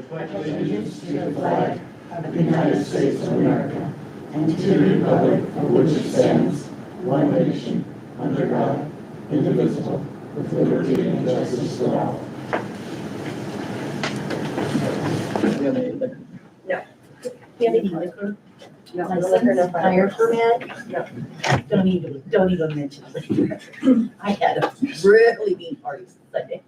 pledge allegiance to the flag of the United States of America and to the republic for which it stands, one nation, under God, indivisible, with liberty and justice for all. No. Do you have any liquor? No, License, fire permit? No. Don't even mention it. I had a really mean party Sunday.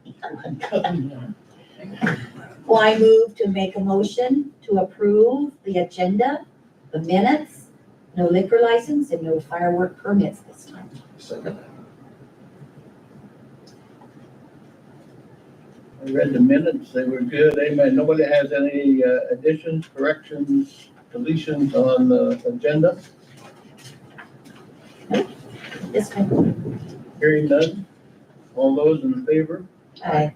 Well, I move to make a motion to approve the agenda, the minutes, no liquor license and no firework permits this time. Second. I read the minutes, they were good, amen. Nobody has any additions, corrections, deletions on the agenda? This time. Hearing none. All those in favor? Aye.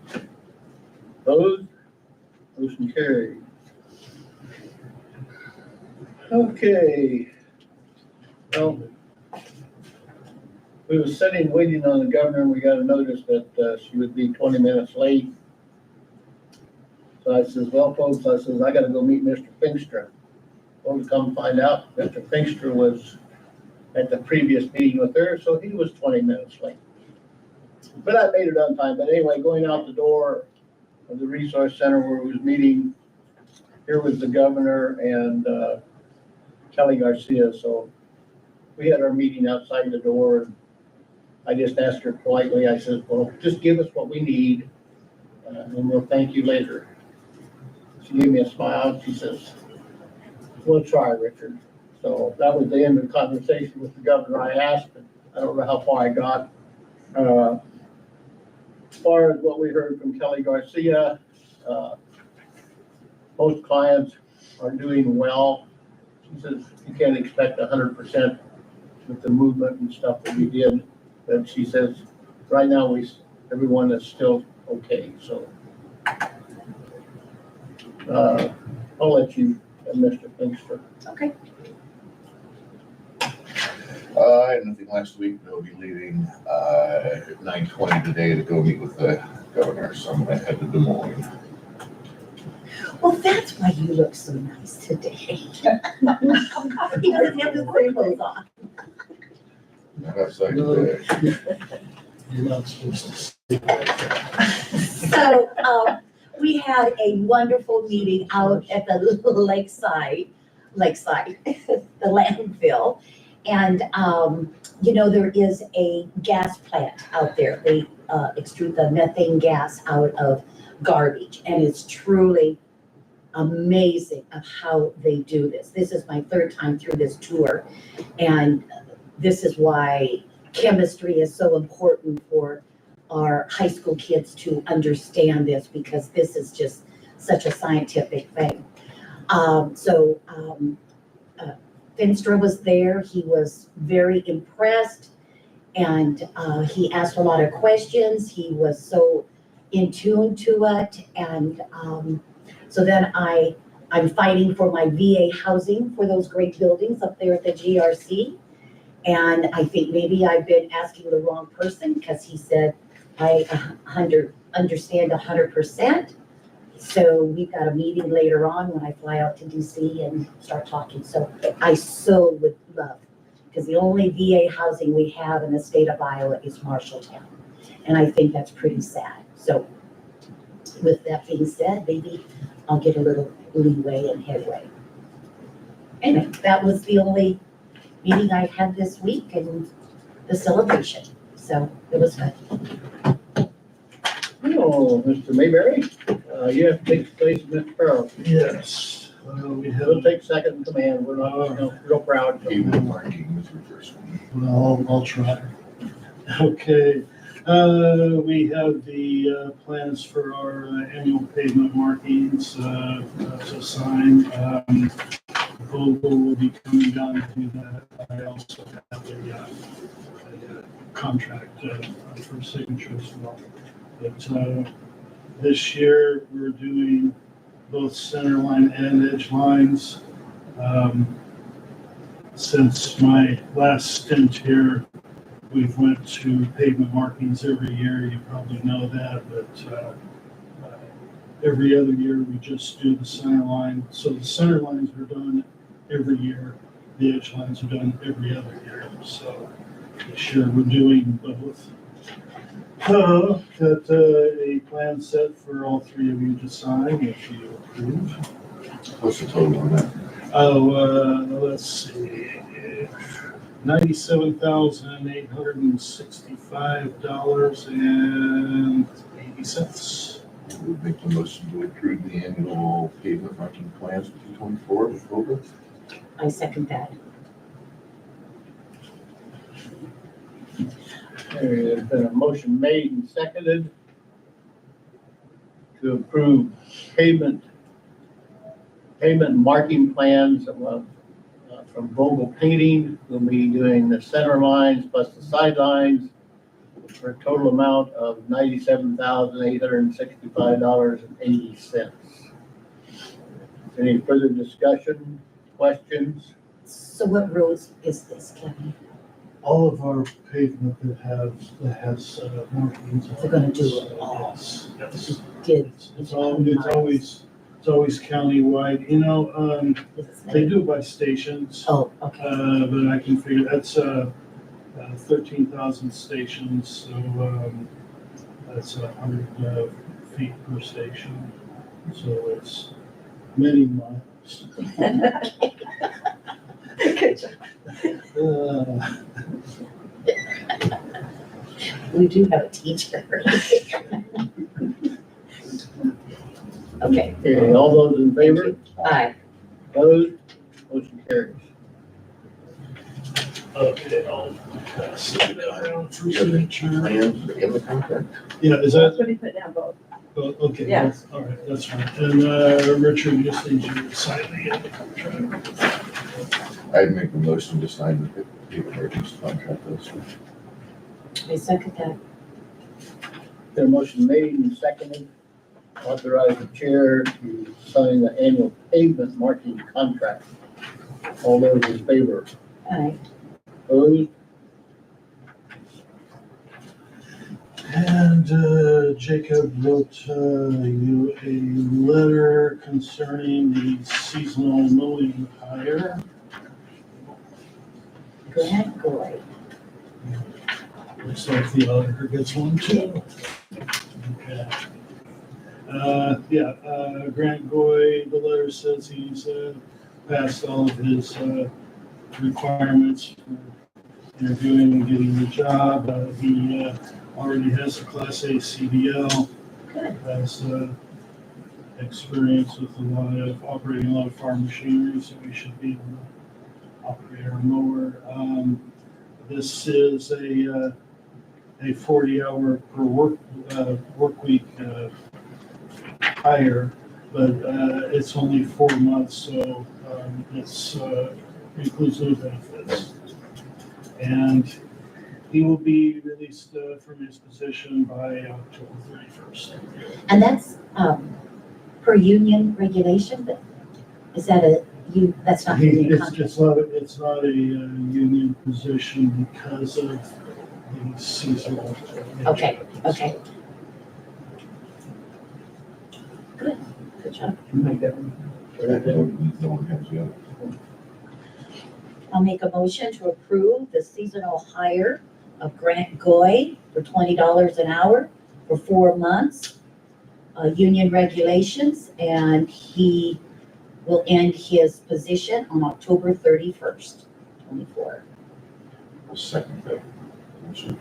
Opposed? Motion carried. Okay. Well, we were sitting waiting on the governor, and we got a notice that she would be 20 minutes late. So I says, well, folks, I says, I gotta go meet Mr. Finkstra. Well, to come find out, Mr. Finkstra was at the previous meeting with her, so he was 20 minutes late. But I made it on time. But anyway, going out the door of the resource center where we was meeting, here was the governor and Kelly Garcia. So we had our meeting outside the door. And I just asked her politely, I said, well, just give us what we need and we'll thank you later. She gave me a smile. She says, we'll try, Richard. So that was the end of the conversation with the governor. I asked, but I don't know how far I got. As far as what we heard from Kelly Garcia, most clients are doing well. She says you can't expect 100% with the movement and stuff that we did. But she says right now everyone is still okay. So I'll let you, Mr. Finkstra. Okay. I had nothing last week. They'll be leaving at 9:20 today to go meet with the governor, so I'm gonna head to Des Moines. Well, that's why you look so nice today. He doesn't have his clothes on. Not outside today. You're not supposed to say that. So, we had a wonderful meeting out at the lakeside, the landfill. And, there is a gas plant out there. They extrude the methane gas out of garbage. And it's truly amazing of how they do this. This is my third time through this tour. And this is why chemistry is so important for our high school kids to understand this, because this is just such a scientific thing. Finkstra was there. He was very impressed, and he asked a lot of questions. He was so in tune to it. And so then I'm fighting for my VA housing for those great buildings up there at the GRC. And I think maybe I've been asking the wrong person, because he said, I understand 100%. So we've got a meeting later on when I fly out to DC and start talking. So I so would love, because the only VA housing we have in the state of Iowa is Marshalltown. And I think that's pretty sad. So with that being said, maybe I'll get a little leeway and headway. Anyway, that was the only meeting I had this week and the celebration. So it was good. Hello, Mr. Mayberry. You have to take the place of Mr. Farrell. Yes, we He'll have, take second in command. We're not, real proud. Even marking was your first one. well, I'll try. Okay, we have the plans for our annual pavement markings to sign. Vogel will be coming down to do that. I also have a contract for signature as well. But this year, we're doing both center line and edge lines. Since my last stint here, we've went to pavement markings every year. You probably know that, but every other year, we just do the center line. So the center lines are done every year. The edge lines are done every other year. So this year we're doing both. Got a plan set for all three of you to sign if you approve. What's the total on that? Let's see. $97,865.80. Would make the motion to approve the annual pavement marking plans for 2024 with Cobra. I second that. There's been a motion made and seconded to approve pavement marking plans from Vogel Painting. We'll be doing the center lines plus the sidelines for a total amount of $97,865.80. Any further discussion, questions? So what roads is this, Kevin? All of our pavement that has markings. They're gonna do it. it all. Yes. Did. It's always countywide, you know, they do it by stations. Oh, okay. But I can figure, that's 13,000 stations, so that's 100 feet per station. So it's many miles. Good job. We do have a teacher. Okay. Okay, all those in favor? Aye. Opposed? Motion carries. Okay, I'll pass it around for You have the signature. plans in the contract? Yeah, is That's that, what he put down both. okay, Yeah. all right, that's fine. And Richard, just need you to sign the contract. I'd make the motion to sign the pavement markings contract also. I second that. There's a motion made and seconded, authorize the chair to sign the annual pavement marking contract. All those in favor? Aye. Opposed? And Jacob wrote you a letter concerning the seasonal mowing hire. Grant Goy. Looks like the auditor gets one too. Okay. Grant Goy, the letter says he's passed all of his requirements for interviewing and getting the job. He already has a Class A CDL, Good. has experience with operating a lot of farm machinery, so we should be able to operate our mower. This is a 40-hour per work week hire, but it's only 4 months, so it's includes no benefits. And he will be released from his position by October 31st. And that's per union regulation, but is that that's not union contract? It's not a union position because of the seasonal. Okay, okay. Good, good job. No one has yet. I'll make a motion to approve the seasonal hire of Grant Goy for $20 an hour for 4 months. Union regulations, and he will end his position on October 31st, 24. I'll second that motion.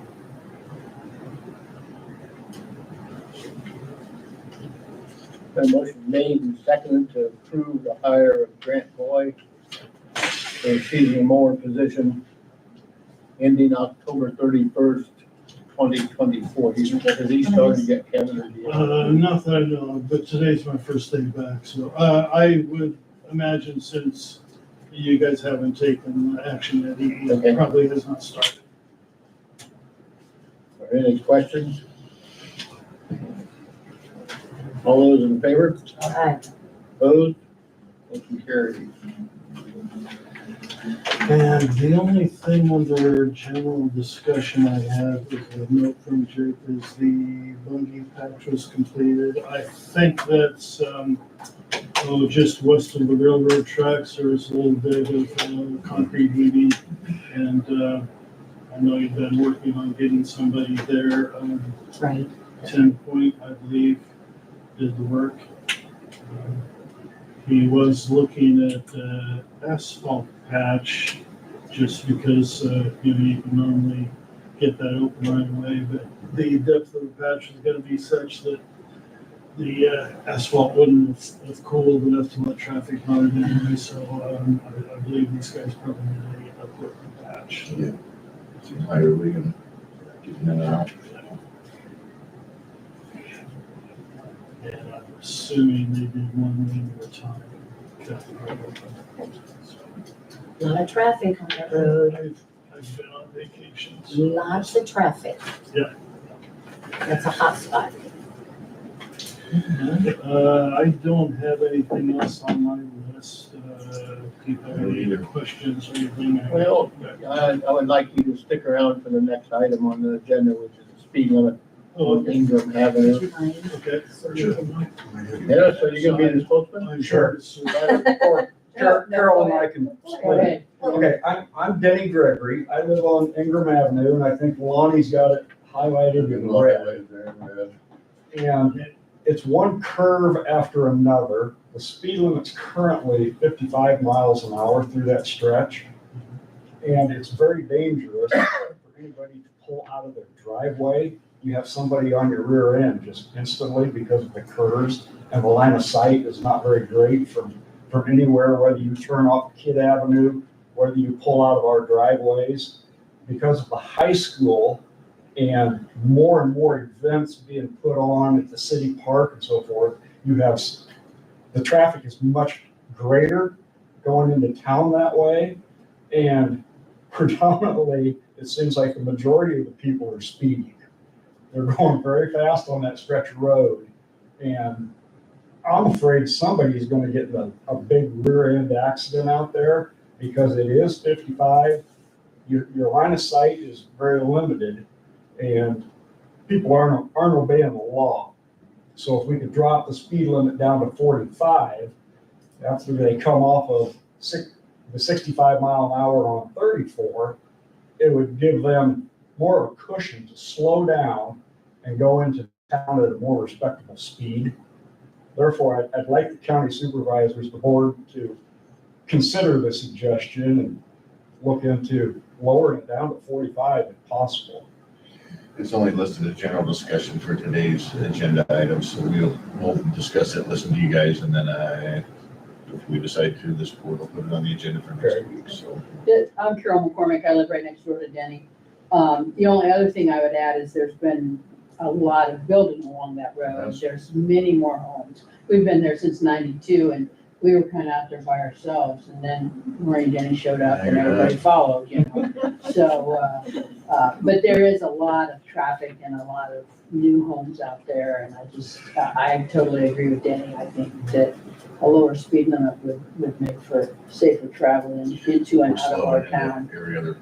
A motion made and seconded to approve the hire of Grant Boyd for a seasonal mower position ending October 31st, 2024. Has he started to get Kevin or do you? Not that I know of, but today's my first day back, so I would imagine since you guys haven't taken action that he Okay. probably has not started. Are there any questions? All those in favor? Aye. Opposed? Motion carries. And the only thing under general discussion I have is a note from Jake is the bungee patch was completed. I think that's, just west of the railroad tracks, there's a little bit of concrete heaving. And, I know you've been working on getting somebody there. Right. 10 Point, I believe, did the work. He was looking at asphalt patch just because, you can normally get that open right away, but the depth of the patch is gonna be such that the asphalt wouldn't have cooled enough to let traffic on it anyway, so I believe these guys probably need a quick patch. Yeah. Entirely and getting in and out. And I'm assuming they did one lane at a time. A lot of traffic on that road, I've been on vacations. lots of traffic. Yeah. That's a hot spot. I don't have anything else on my list. People have any other questions or anything? Well, I would like you to stick around for the next item on the agenda, which is the speed limit Oh, on Ingram Avenue. okay. Yeah, so you're gonna be the spokesman? I'm sure. Carol and I can Go explain. ahead. Okay, I'm Denny Gregory. I live on Ingram Avenue, and I think Lonnie's got it highlighted in red. And it's one curve after another. The speed limit's currently 55 miles an hour through that stretch. And it's very dangerous for anybody to pull out of their driveway. You have somebody on your rear end just instantly because of the curves. And the line of sight is not very great from anywhere, whether you turn off Kidd Avenue, whether you pull out of our driveways. Because of the high school and more events being put on at the city park and so forth, the traffic is much greater going into town that way. And predominantly, it seems like the majority of the people are speeding. They're going very fast on that stretch of road. And I'm afraid somebody's gonna get in a big rear end accident out there because it is 55. Your line of sight is very limited and people aren't obeying the law. So if we could drop the speed limit down to 45, after they come off of the 65 mile an hour on 34, it would give them more of a cushion to slow down and go into town at a more respectable speed. Therefore, I'd like the county supervisors, the board, to consider the suggestion and look into lowering it down to 45 if possible. It's only listed as general discussion for today's agenda items, so we'll discuss it, listen to you guys, and then if we decide to, this board will put it on the agenda for next week, so. I'm Carol McCormick. I live right next door to Denny. The only other thing I would add is there's been a lot of building along that road. Yes. There's many more homes. We've been there since '92 and we were kind of out there by ourselves and then Maureen Denny showed up and everybody followed, So, but there is a lot of traffic and a lot of new homes out there. And I totally agree with Denny. I think that a lower speed limit would make for safer travel into and out of our town. Every other,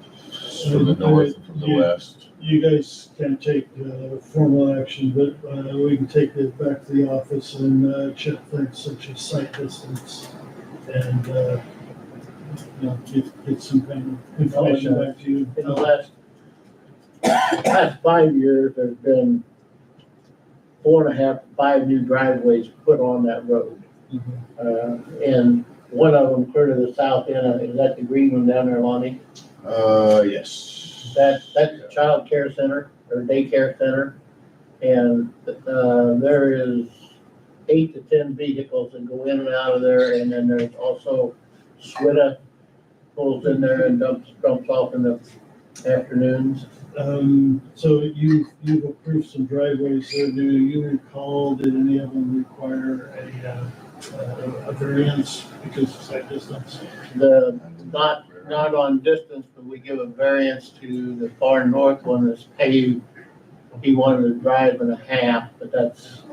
from the north and from the west. You guys can take formal action, but we can take it back to the office and check things such as site distance and, get some kind of information back to you. In the last 5 years, there's been 4.5 to 5 new driveways put on that road. And one of them clear to the south end, is that the green one down there, Lonnie? Yes. That's a child care center or daycare center. And, there is 8 to 10 vehicles that go in and out of there. And then there's also SWITA pulls in there and dumps off in the afternoons. So you've approved some driveways there. Do you recall, did any of them require a variance because of site distance? Not on distance, but we give a variance to the far north one that's paved. He wanted to drive and a half, but that's.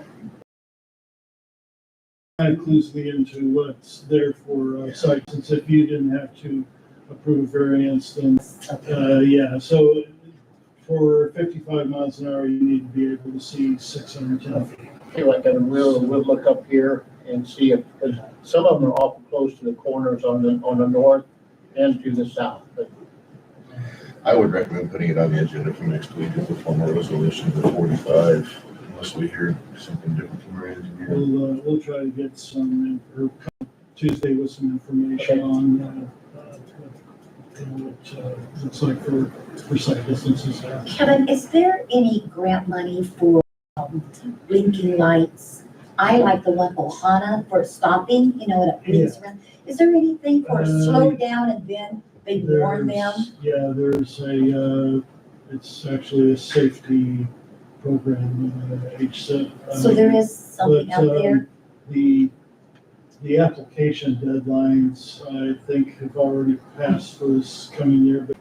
Kind of clues me into what's there for site, since if you didn't have to approve variance, then, yeah, so for 55 miles an hour, you need to be able to see 610 feet. I feel like we'll look up here and see if, because some of them are awful close to the corners on the north and to the south, but I would recommend putting it on the agenda for next week as a formal resolution to 45, unless we hear something different from our engineer. We'll try to get some, or come Tuesday with some information Okay. on, what looks like for site distances. Kevin, is there any grant money for blinking lights? I like the one Ohana for stopping, you know, and it blinks around. Is there anything for slow down and then they warn them? Yeah, there's it's actually a safety program, HSIP. So there is something out there? The application deadlines, I think, have already passed for this coming year, but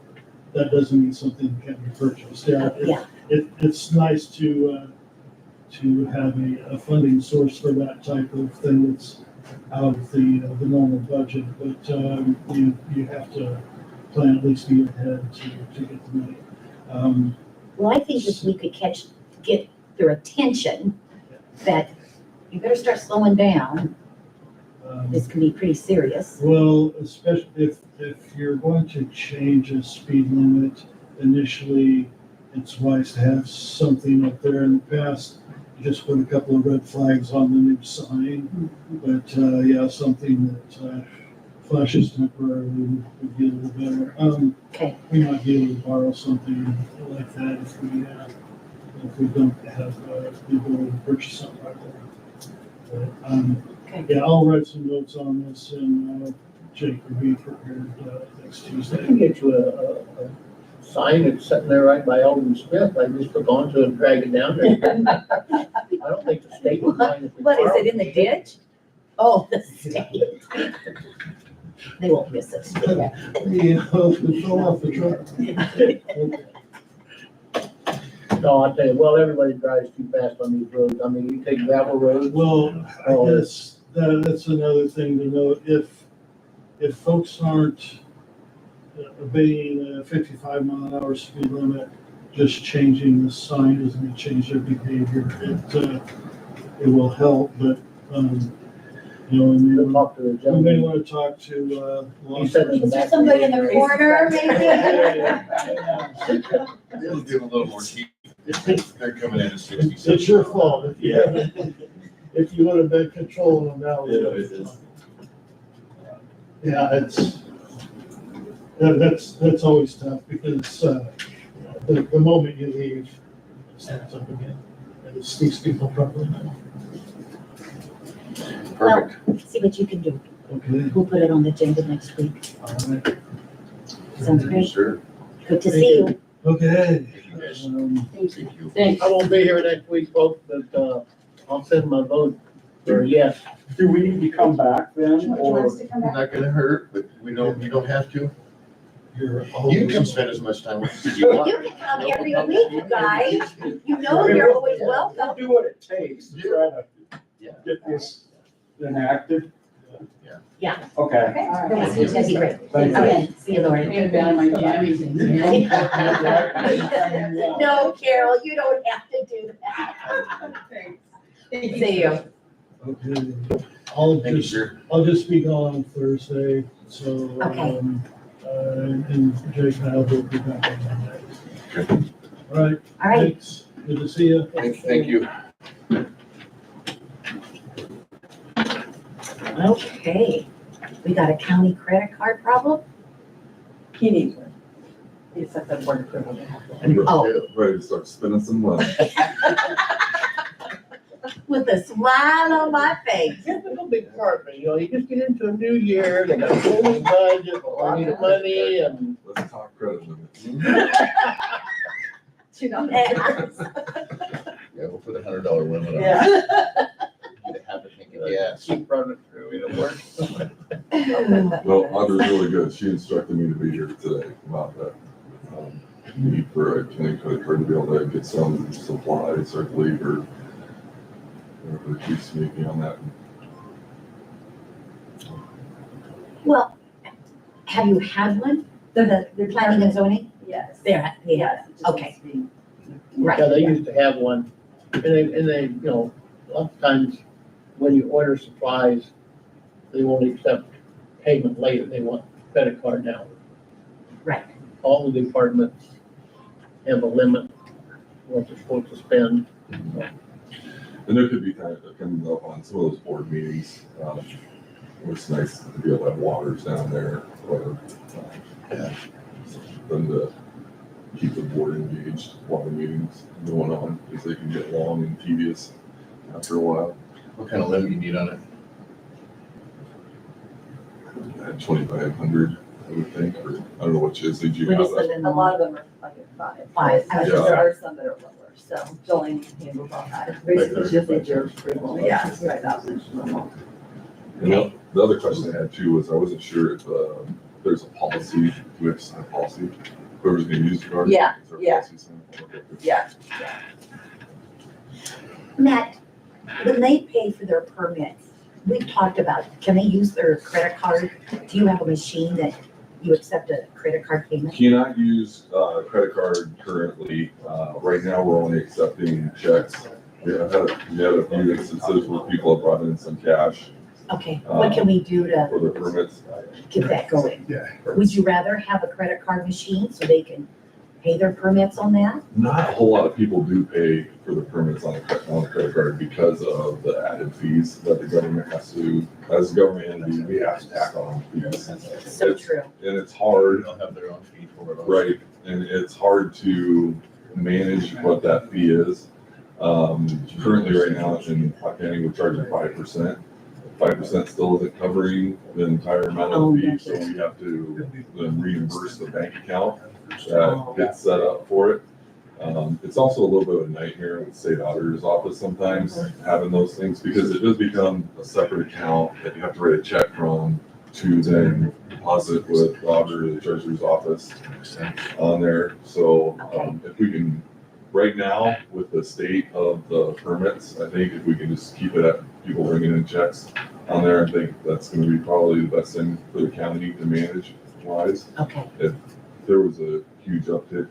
that doesn't mean something can't be purchased. Yeah, Yeah, it's nice to have a funding source for that type of thing that's out of the normal budget, but you have to plan at least a year ahead to get the money. well, I think if we could get their attention that you better start slowing down. This can be pretty serious. Well, especially if you're going to change a speed limit, initially, it's wise to have something up there. In the past, you just put a couple of red flags on the new sign, but yeah, something that flashes temporarily would be a little better. Okay, We might be able to borrow something like that if we don't have the ability to purchase something right there. But, okay. yeah, I'll write some notes on this and Jake will be prepared next I Tuesday. can get you a sign that's sitting there right by Alden Smith. I just took onto it and dragged it down there. I don't think the state would mind if we What is borrowed it, in the ditch? Oh, the state. They won't miss it. Yeah, fill off the truck. No, I tell you, well, everybody drives too fast on these roads. I mean, you take gravel roads. Well, I guess that's another thing to note. If folks aren't obeying a 55 mile an hour speed limit, just changing the sign isn't going to change their behavior. It will help, but, you know, We'll talk to the we may gentleman. want to talk to, law He said in the Is there back. somebody in the corner, maybe? It'll give a little more heat. They're coming in at 66. It's your fault if you would have been controlling them now. Yeah, that's always tough because, the moment you leave, it starts up again. And it sneaks people probably now. Perfect. See what you can do. Okay. We'll put it on the agenda next week. All right. Sounds great. Sure. Good to see you. Okay. Thank you, guys. Um, Thank you. Thanks. I won't be here next week, folks, but, I'll send my vote for yes. Do we need to come back then, or? Not gonna hurt, but you don't have to. You're You can come always, spend as much time with us as you want. You can come every week, you guys. You know you're always We'll welcome. do what it takes to try to Yeah. get this enacted. Yeah. Okay. That'd be great. Thank you. Okay, see you, Lori. Hand down my jammies and, you know. No, Carol, you don't have to do that. See you. okay. Thank you, sir. I'll just be gone Thursday, so, Okay. and Jake and I will be back on Monday. Okay. All right. All right. Thanks. Good to see you. Thank you. Okay, we got a county credit card problem? He needs one. It's at the board approval to have one. Oh. Ready to start spending some money. With a smile on my face. Typical big department, you know, you just get into a new year, they got a full budget, a lot of money, and Let's talk credit limits. Mm-hmm. Yeah, we'll put $100 limit on it. Yeah. Get a habit thinking gas. keep running through, it'll work. Well, Audra's really good. She instructed me to be here today about that. Need for a county credit card to be able to get some supplies, I believe, or whatever she's speaking on that. Well, have you had one? The planning and zoning? Yes. There, yeah, Yes. it just okay. needs to be- right. Yeah, they used to have one, and they, you know, a lot of times when you order supplies, they won't accept payment later, they want credit card now. Right. All the departments have a limit, what they're supposed to spend. And there could be kind of coming up on some of those board meetings. It's nice to be able to have waters down there, or, them to keep the board engaged while the meetings going on, because they can get long and tedious after a while. What kind of limit you need on it? At 2,500, I would think, or I don't know what you did you What have is the that? limit? A lot of them are like at 5. Five. I think there are some that are lower, so Jolene handles all that. Basically, it's just need your approval. Yeah, it's 5,000. And the other question I had too was I wasn't sure if there's a policy, do we have to sign a policy? Whoever's gonna use the card? Yeah, is there a yeah. policy signed? Okay. Yeah. Matt, when they pay for their permits, we've talked about, can they use their credit card? Do you have a machine that you accept a credit card payment? Cannot use credit card currently. Right now, we're only accepting checks. We had a few instances where people have brought in some cash Okay, what can we do to for their permits. get that going? Yeah. Would you rather have a credit card machine so they can pay their permits on that? Not a whole lot of people do pay for the permits on a credit card because of the added fees that the government has to, as a government entity, we have to tack on fees. So true. And it's hard, They'll have their own fee for it. right, and it's hard to manage what that fee is. Currently, right now, in Pot County, we're charging 5%. 5% still isn't covering the entire amount of the fee, so we have to then reimburse the bank account that gets set up for it. It's also a little bit of a nightmare with state auditor's office sometimes, having those things, because it does become a separate account that you have to write a check from to then deposit with the auditor, the treasurer's office on there. So, if we can, right now, with the state of the permits, I think if we can just keep it at people bringing in checks on there, I think that's gonna be probably the best thing for the county to manage wise. Okay, If there was a huge uptick,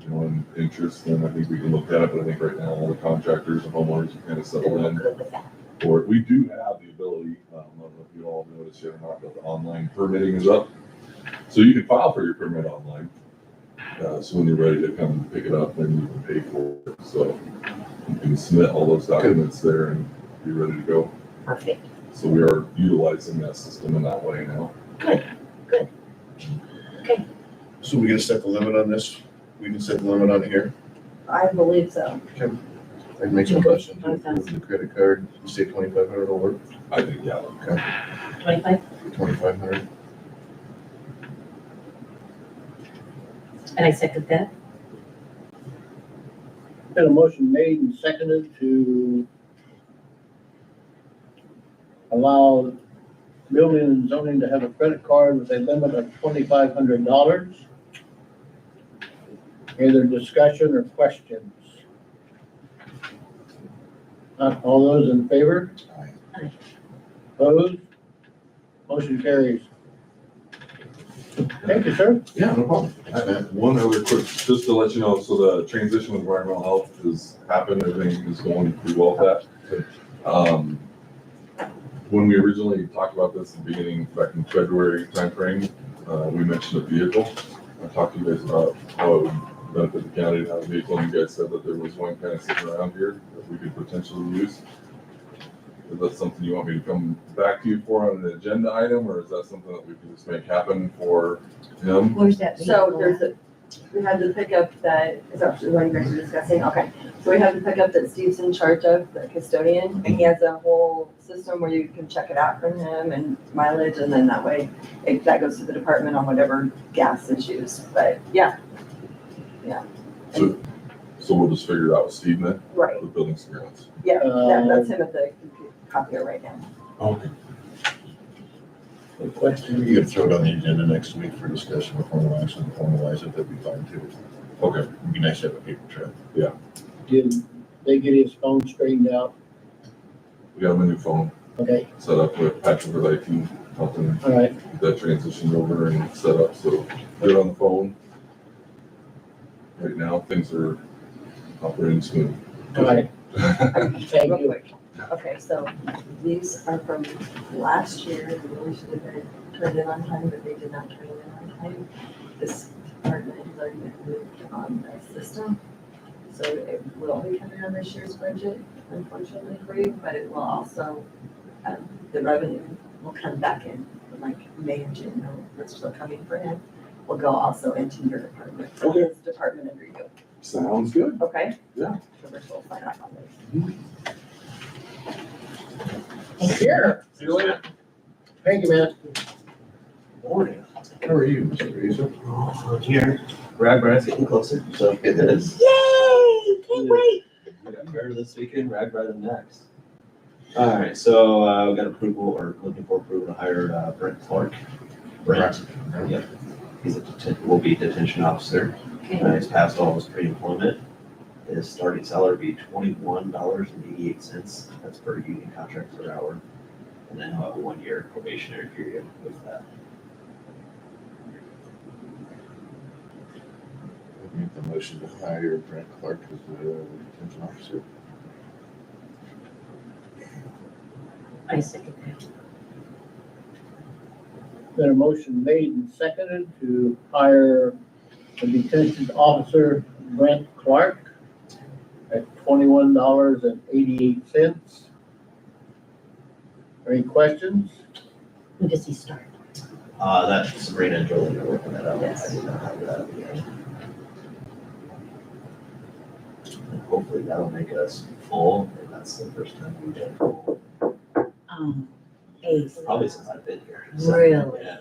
in interest, then I think we can look at it, but I think right now, all the contractors and homeowners are kind of settled in. good with that. Or we do have the ability, I don't know if you all noticed yet or not, but the online permitting is up. So you can file for your permit online. So when you're ready to come pick it up, then you can pay for it. So you can submit all those documents there and be ready to go. Perfect. So we are utilizing that system in that way now. So we gonna set the limit on this? We can set the limit on here? I believe so. I can make a motion to approve the credit card, you say 2,500 will work? I think, yeah. 25? 2,500. And I second that. Got a motion made and seconded to allow building and zoning to have a credit card with a limit of $2,500. Any other discussion or questions? Not all those in favor? Aye. Opposed? Motion carries. Thank you, sir. Yeah, no problem. One other quick, just to let you know, so the transition with environmental health has happened, everything is going pretty well with that. When we originally talked about this in the beginning, back in February timeframe, we mentioned a vehicle. I talked to you guys about how it would benefit the county to have a vehicle, and you guys said that there was one kind of sitting around here that we could potentially use. Is that something you want me to come back to you for on an agenda item, or is that something that we can just make happen for him? Where's that? So we have the pickup that is actually what you guys are discussing. Okay. So we have the pickup that Steve's in charge of, the custodian, and he has a whole system where you can check it out from him and mileage, and then that way that goes to the department on whatever gas is used. But yeah. So we'll just figure it out with Steve then, Right. the building grounds. Yeah, that's him at the copier right now. Okay. Any questions? You can throw it on the agenda next week for discussion with formal action, formalize it, that'd be fine too. Okay. It'd be nice to have a paper trail. Did they get his phone straightened out? We got him a new phone. Okay, set up with Patrick with IT, helping all right, get that transition over and set up, so good on the phone. Right now, things are operating smooth. all right. Thank Real you. quick. Okay, so these are from last year, they really should have been turned in on time, but they did not turn in on time. This department has already been moved on the system, so it will be coming on this year's budget, unfortunately for you, but it will also, the revenue will come back in like May and June, no, it's still coming for him, will go also into your department. Okay. His department under you, Sounds good. okay? Yeah. So we're still sign off on this. Here. See you later. Thank you, man. Morning. How are you, Mr. Reeser? Here, Ragbride's getting closer, so it is. Yay, can't wait. We got Fair this weekend, Ragbride next. All right, so we got approval, or looking for approval to hire Brent Clark. Brent, yep, he's will be detention officer. He's passed all his pre-employment. His starting salary would be $21.88. That's per union contract per hour. And then he'll have a 1-year probationary period with that. Make the motion to hire Brent Clark as the detention officer. I second that. Been a motion made and seconded to hire the detention officer Brent Clark at $21.88. Any questions? When does he start? That Sabrina and Jolie are working that out. Yes. I did not have that yet. And hopefully that'll make us full, and that's the first time we've been full, Ace. probably since I've been here. So, Really? Yeah.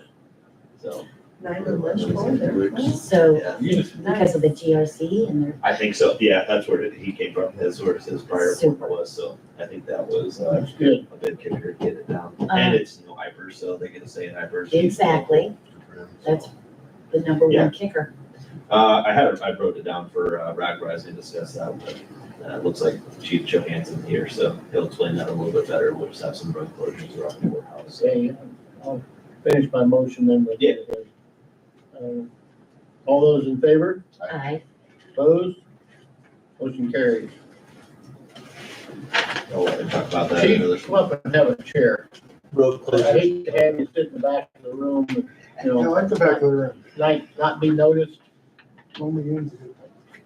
So, 9 of lunch bowl there. So yeah, because of the GRC and their, I think so, yeah, that's where he came from, his prior Super. work was, so I think that was That's good. a big kicker to get it down. And it's no hyper, so they get to say in hyper. exactly, that's the number Yeah. one kicker. I wrote it down for Ragrise to discuss that, but it looks like Chief Johansson here, so he'll explain that a little bit better. We'll just have some road closures around the courthouse. Okay, I'll finish my motion then. with- Yeah. All those in favor? Aye. Opposed? Motion carries. I'll let him talk about that Chief, another. come up and have a chair. Road I closures. hate to have you sit in the back of the room, you I know, like the back of the room. not be noticed. Only ends it.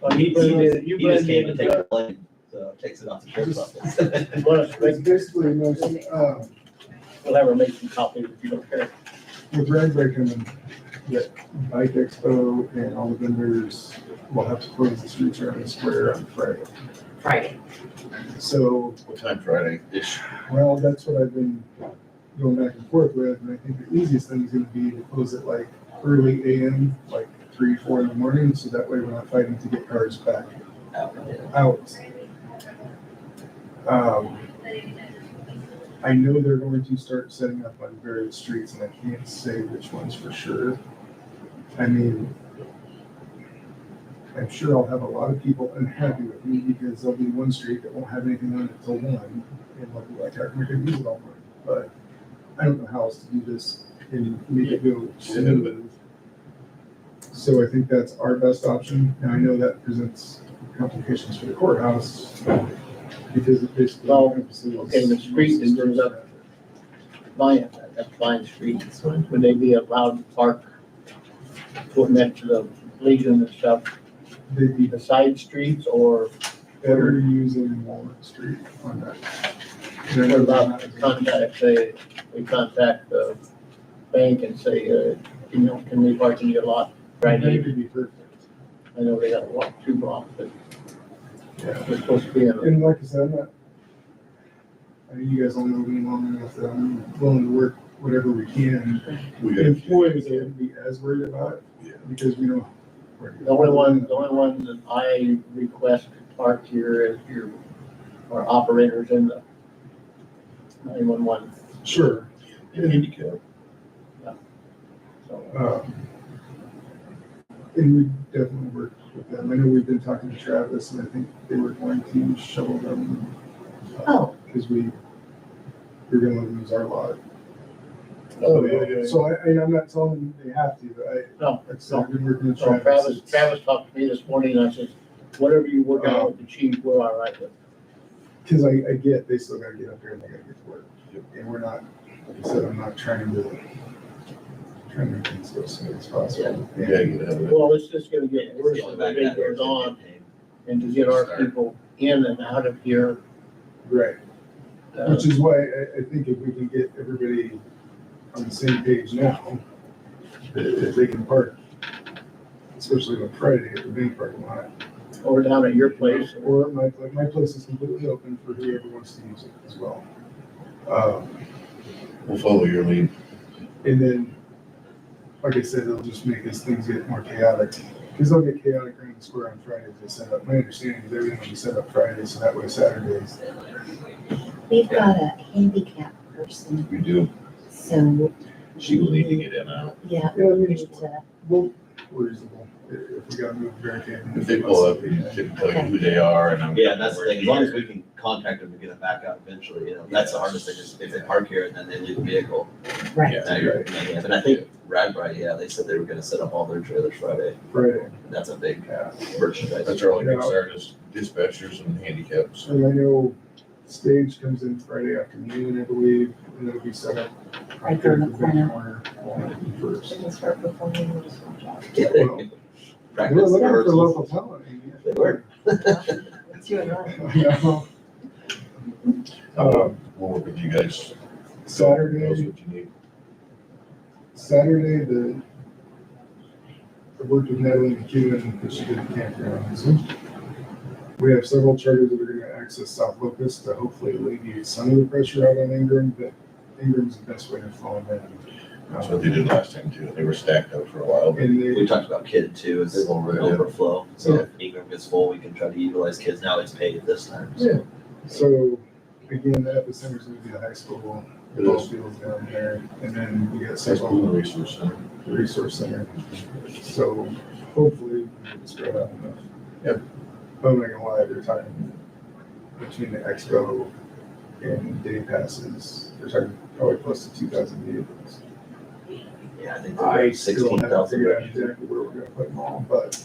Well, you blend in- you He just blend came in. to take the blame, so takes it off the sheriff's office. You want us to It's make- basically, no, We'll have her make some copies if you don't care. with Ragbar coming, that Bike Expo and all the vendors will have to close the streets around the square on Friday. Friday. So, What time Friday-ish? well, that's what I've been going back and forth with, and I think the easiest thing is gonna be to close it like early AM, like 3, 4 in the morning, so that way we're not fighting to get cars back out. I know they're going to start setting up on various streets, and I can't say which ones for sure. I mean, I'm sure I'll have a lot of people unhappy with me because there'll be one street that won't have anything on it till 1, and they'll be like, we're gonna use it all morning. But I don't know how else to do this and make it go smooth. So I think that's our best option, and I know that presents complications for the courthouse because it basically Well, encompasses. okay, the street that goes up Vine, that's Vine Street, would they be allowed to park next to the Legion and stuff, They'd be the side streets, or better using Walnut Street on that. what about contact, say, we contact the bank and say, can we park in your lot right That here? would be perfect. I know they got to walk 2 blocks, but Yeah. we're supposed to be in a And like I said, I know you guys all know me long enough that I'm willing to work whatever we can. We got a few. Employees I wouldn't be as worried about because we know. The only one that I request to park here is our operators in the 911. Sure. Handicap. So, And we definitely work with them. I know we've been talking to Travis and I think they were going to shovel them. Oh. Because we we're gonna lose our lot. Oh, yeah. So and I'm not telling them they have to, but No, like I said, I've been working with So Travis. Travis talked to me this morning, and I said, whatever you work out with the chief, we're all right with. Cause I get, they still gotta get up here and they gotta get to work. And we're not, like I said, I'm not trying to make things go as smooth as possible. You gotta get ahead of it. Well, it's just gonna get It's worse the only as the back day end goes that's gonna on, be a pain. and to get our people in and out of here. Right, uh, which is why I think if we can get everybody on the same page now, if they can park, especially on Friday at the main parking lot. Or down at your place, Or my place is completely open for whoever wants to use it as well. We'll follow your lead. And then, like I said, it'll just make as things get more chaotic. Because they'll get chaotic around the square on Friday if they set up. My understanding is everything will be set up Friday, so that way Saturdays. We've got a handicap person, We do. so, She will need to get in and out. yeah, Yeah, I we mean, need to, we're reasonable. If we gotta move barricade. If they pull up, you can tell you who they are and I'm. Yeah, that's the thing, as long as we can contact them to get them back out eventually, you know, that's the hardest thing, is if they park here and then they leave the vehicle. right. Yeah. Now you're, and I think Radbright, yeah, they said they were gonna set up all their trailers Friday, Friday. that's a big merchandise. That's our only concern is dispatchers and handicaps. And I know stage comes in Friday afternoon, I believe, and it'll be set up. Right there in the corner. First. They can start performing, we'll just watch out. Yeah, Well, they- We're Practice looking for rehearsals. local talent. They were. It's you and I. Yeah. We'll work with you guys. Knows Saturday, what you need. I worked with Natalie McEwen because she did the campgrounds. We have several charters that are gonna access South Locust to hopefully alleviate some of the pressure out on Ingram, but Ingram's the best way to fall in. That's what they did last time too. They were stacked up for a while. And We they, talked about kid too, is They've already- overflow, so if Ingram gets full, we can try to utilize kids, now it's paid this time. So. Yeah. So again, the epicenter's gonna be the high school, the It ball is. fields down there, and then we got High school several resource center. resource center. So hopefully we can spread out enough. Yep. But I'm not gonna lie, they're talking between the expo and day passes, they're talking probably close to 2,000 vehicles. Yeah, I think I they're still 16,000. haven't figured out exactly where we're gonna put them all, but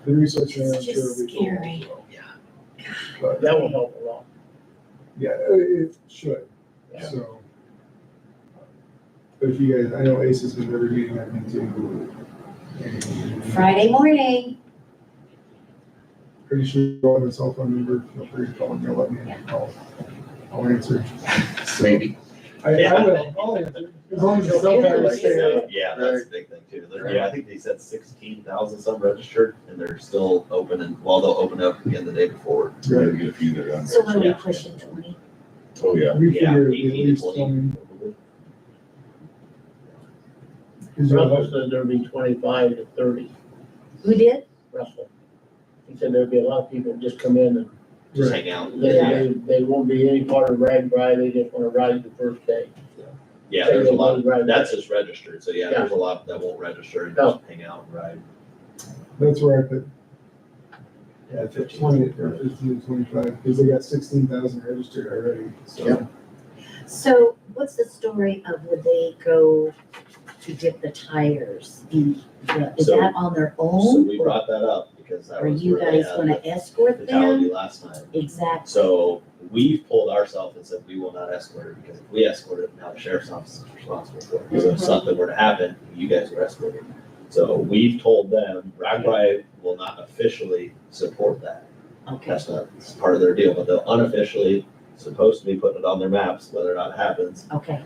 the research center, I'm It's sure. just will be full as scary. well. Yeah. But, that will help a lot. yeah, it should, Yeah. so. But if you guys, I know Ace has been every meeting I've been to. and Friday morning, Pretty sure you have a cell phone number, feel free to call me, or let me know. I'll answer. Maybe. I will, I'll answer, as long as the cell batteries stay up. Yeah, that's a big thing too. Yeah, I think they said 16,000 some registered, and they're still open, and, well, they'll open up again the day before. Gotta get a few that are on so what are we Yeah. pushing, 20? Oh, yeah. We Yeah, figure at 18 to least 20. 20. probably. Is there Russell a- said there'd be 25 to 30, Who did? Russell. He said there'd be a lot of people just come in and Just Right. hang out. they won't be any part of rag ride, they just wanna ride the first day. Yeah, there's a lot, Right. that's just registered, so yeah, there's a lot that won't register and No. just hang out and ride. That's where I put Yeah, 15. 20 or 15 to 25, because they got 16,000 registered already, so. Yep. So what's the story of would they go to dip the tires in is So- that on their So own? we or brought that up because that Are was you where they guys had gonna the escort fatality them? last time. Exactly. So we've pulled ourselves and said we will not escort it, because if we escort it, now the sheriff's office is responsible for it. So if something were to happen, you guys are escorting. So we've told them, Ragbri will not officially support that. Okay, That's not, it's part of their deal, but they'll unofficially supposed to be putting it on their maps, whether or not it happens. okay,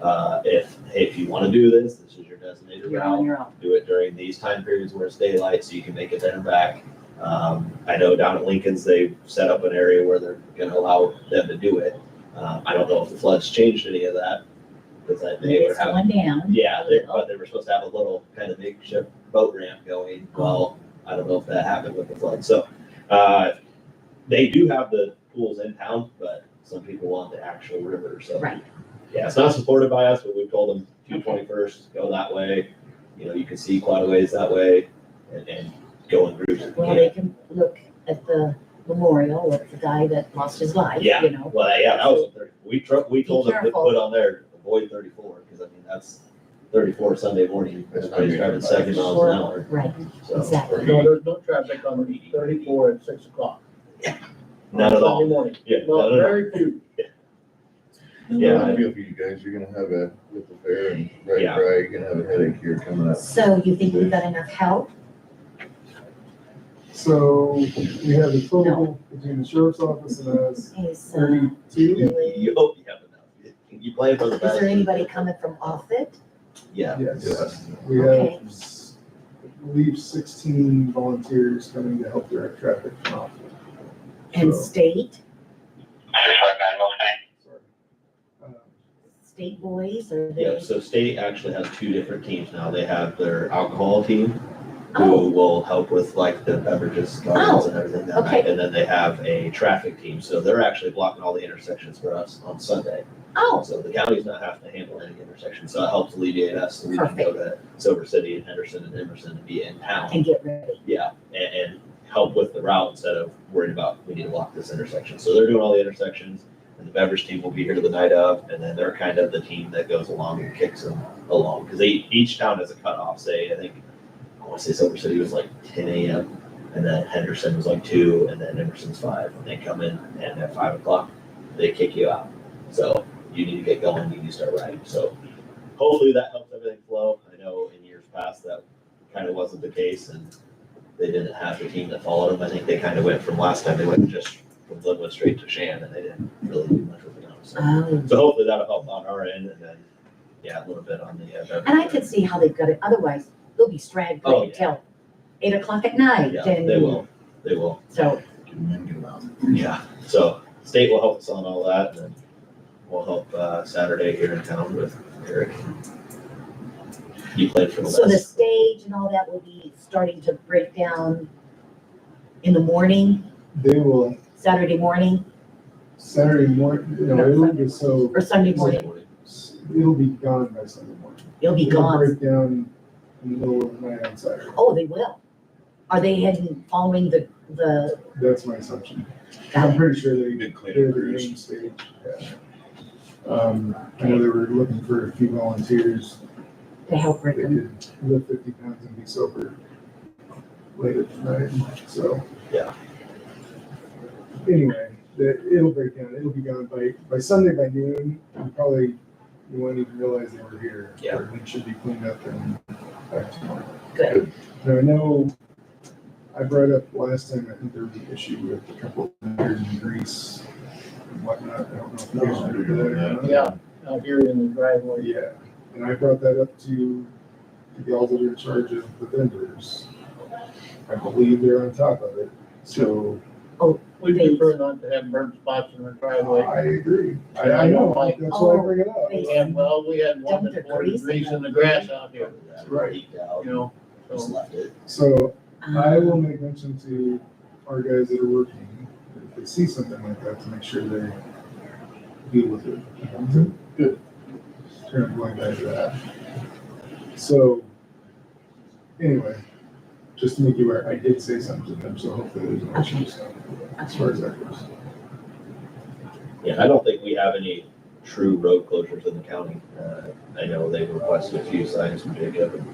If you wanna do this, this is your designated you're on route. your own. Do it during these time periods where it's daylight, so you can make it there and back. I know down at Lincoln's, they've set up an area where they're gonna allow them to do it. I don't know if the floods changed any of that, because they were It's having, going down. yeah, but they were supposed to have a little kind of makeshift boat ramp going. Well, I don't know if that happened with the flood, so, they do have the pools in town, but some people want the actual river, so. Right. Yeah, it's not supported by us, but we've told them 221st, go that way. You know, you can see quite a ways that way and go in groups if you Well, they can. can look at the memorial with the guy that lost his life, Yeah. you know. Well, yeah, that was, we told them to careful. put on there, avoid 34, because I mean, that's 34 Sunday morning, everybody's driving 70 miles an hour, Right, so. exactly. No, there's no traffic on 34 at 6 o'clock. Not at all. Sunday morning. Yeah, Well, not at all. very few. Yeah, I feel for you guys, you're gonna have with the fair and right Yeah. dry, you're gonna have a headache here coming up. So you think we've got enough help? So we have a total between the sheriff's office and us, Is, 32. really, You hope you have enough. You plan for the is best. there anybody coming from Offutt? Yeah. Yes. We Okay. have, I believe, 16 volunteers coming to help direct traffic from Offutt. And So, state, sorry. state boys, or Yeah, they? so state actually has two different teams now. They have their alcohol team, Oh. who will help with like the beverages, gardens and everything that okay. night. And then they have a traffic team, so they're actually blocking all the intersections for us on Sunday. Oh, So the county's not having to handle any intersections, so it helps alleviate us, so we can go to Silver City and Henderson and Emerson and be in town. and get ready. Yeah, and help with the route instead of worrying about, we need to lock this intersection. So they're doing all the intersections, and the beverage team will be here the night of, and then they're kind of the team that goes along and kicks them along. Because each town has a cutoff, say, I want to say Silver City was like 10 a.m., and then Henderson was like 2, and then Emerson's 5. And they come in, and at 5 o'clock, they kick you out. So you need to get going, you need to start riding. So hopefully that helps everything flow. I know in years past that kind of wasn't the case, and they didn't have the team that followed them. I think they kind of went from last time, they went just from Glenwood straight to Shan, and they didn't really do much with them. Oh. So hopefully that'll help on our end, and then, yeah, a little bit on the. And I could see how they've got it, otherwise they'll be Oh, straggling yeah. till 8 o'clock at night, Yeah, and. they will. So, Get them in, get them out. Yeah, so state will help us on all that, and then we'll help Saturday here in town with Eric. You played for the so the last. stage and all that will be starting to break down in the morning, They will, Saturday morning, Saturday morning, it'll be so, or Sunday morning, it'll be gone by Sunday morning. you'll be It'll gone. break down in the middle of the night on Saturday. Oh, they will. Are they heading, following the, That's my assumption. got I'm it, pretty sure they're Good cleanup the crews. main stage. Yeah. I know they were looking for a few volunteers to help that break them? could lift 50 pounds and be sober later tonight, so. Yeah. Anyway, it'll break down, it'll be gone by Sunday by noon, you won't even realize they were here. Yeah. Everything should be cleaned up and back tomorrow. Good. Now, I know, I brought up last time, I think there was an issue with a couple of tires in grease and whatnot, I don't know if you guys remember that or not. Yeah, out here in the driveway. Yeah, and I brought that up to the gals that are in charge of the vendors. I believe they're on top of it, so We prefer not to have burnt spots in our driveway. I agree. I know, that's why I bring it up. We had one that poured grease in the grass out here, Right. Leaked out, you know, just so. left it. So I Um, will make mention to our guys that are working, if they see something like that, to make sure they deal with it. Good. Turn a blind eye to that. So, anyway, just to make you aware, I did say something to them, so hopefully there's no issues as far as that goes. Yeah, I don't think we have any true road closures in the county. I know they requested a few signs from Jacob, and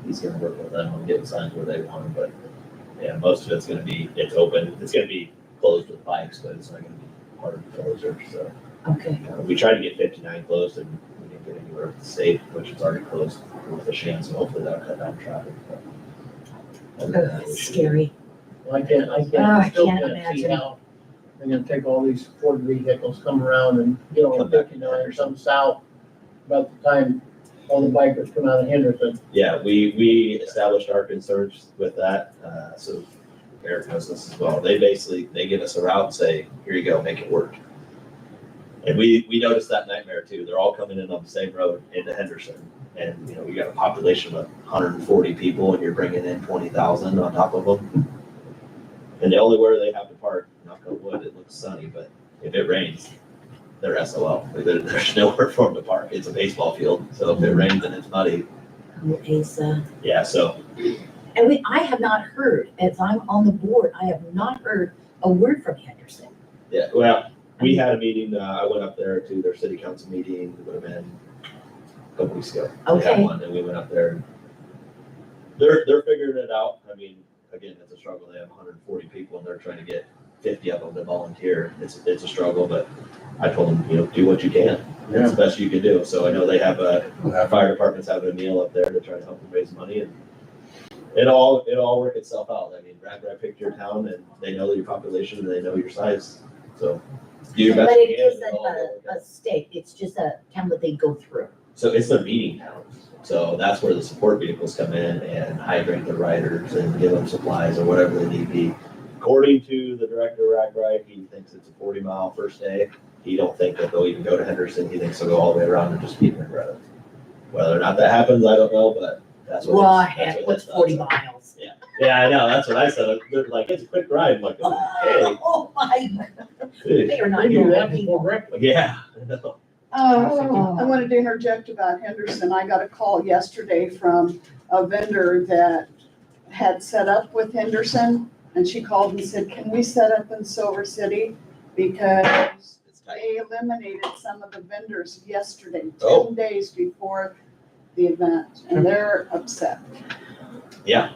he's gonna work with them on getting signs where they want them, but yeah, most of it's gonna be, it's open, it's gonna be closed with bikes, but it's not gonna be part of the closure, so. Okay, We tried to get 59 closed, and we didn't get anywhere with the state, which is already closed with the Shan, so hopefully that'll cut down traffic. but other than that, we should- scary. I can't, I still can't can't see imagine. how they're gonna take all these Ford vehicles, come around and get on Come back. 59 or something south about the time all the bikers come out of Henderson. Yeah, we established our concerns with that, so Eric knows this as well. They basically, they give us a route and say, here you go, make it work. And we noticed that nightmare too. They're all coming in on the same road into Henderson. And, you got a population of 140 people and you're bringing in 20,000 on top of them. And the only where they have to park, knock on wood, it looks sunny, but if it rains, they're SOL. There's nowhere for them to park. It's a baseball field. So if it rains and it's muddy, yeah, so And I have not heard, as I'm on the board, I have not heard a word from Henderson. Yeah, well, we had a meeting, I went up there to their city council meeting, it would have been a couple weeks ago. They had Okay. one, and we went up there. They're figuring it out. I mean, again, it's a struggle. They have 140 people and they're trying to get 50 of them to volunteer. It's a struggle, but I told them, do what you can. It's the best you can do. So I know they have fire departments having a meal up there to try to help them raise money, and it all work itself out. I mean, Brad picked your town and they know your population and they know your size. So do your best But you it can. isn't and it'll all work out. a state, it's just a town that they go through. So it's their meeting town. So that's where the support vehicles come in and hydrate their riders and give them supplies or whatever they need be. According to the director of RagRide, he thinks it's a 40-mile first day. He don't think that they'll even go to Henderson. He thinks they'll go all the way around and just keep their brother. Whether or not that happens, I don't know, but that's what Well, it's- that's heck, what what's his 40 thoughts are. miles? Yeah, I know. That's what I said. They're like, it's a quick ride. I'm like, okay. Oh, my, Dude. they are not They do that here. before breakfast. Yeah. I know. Oh. I wanted to interject about Henderson. I got a call yesterday from a vendor that had set up with Henderson, and she called and said, can we set up in Silver City? Because It's tight. they eliminated some of the vendors yesterday, Oh. 10 days before the event, and they're upset. Yeah.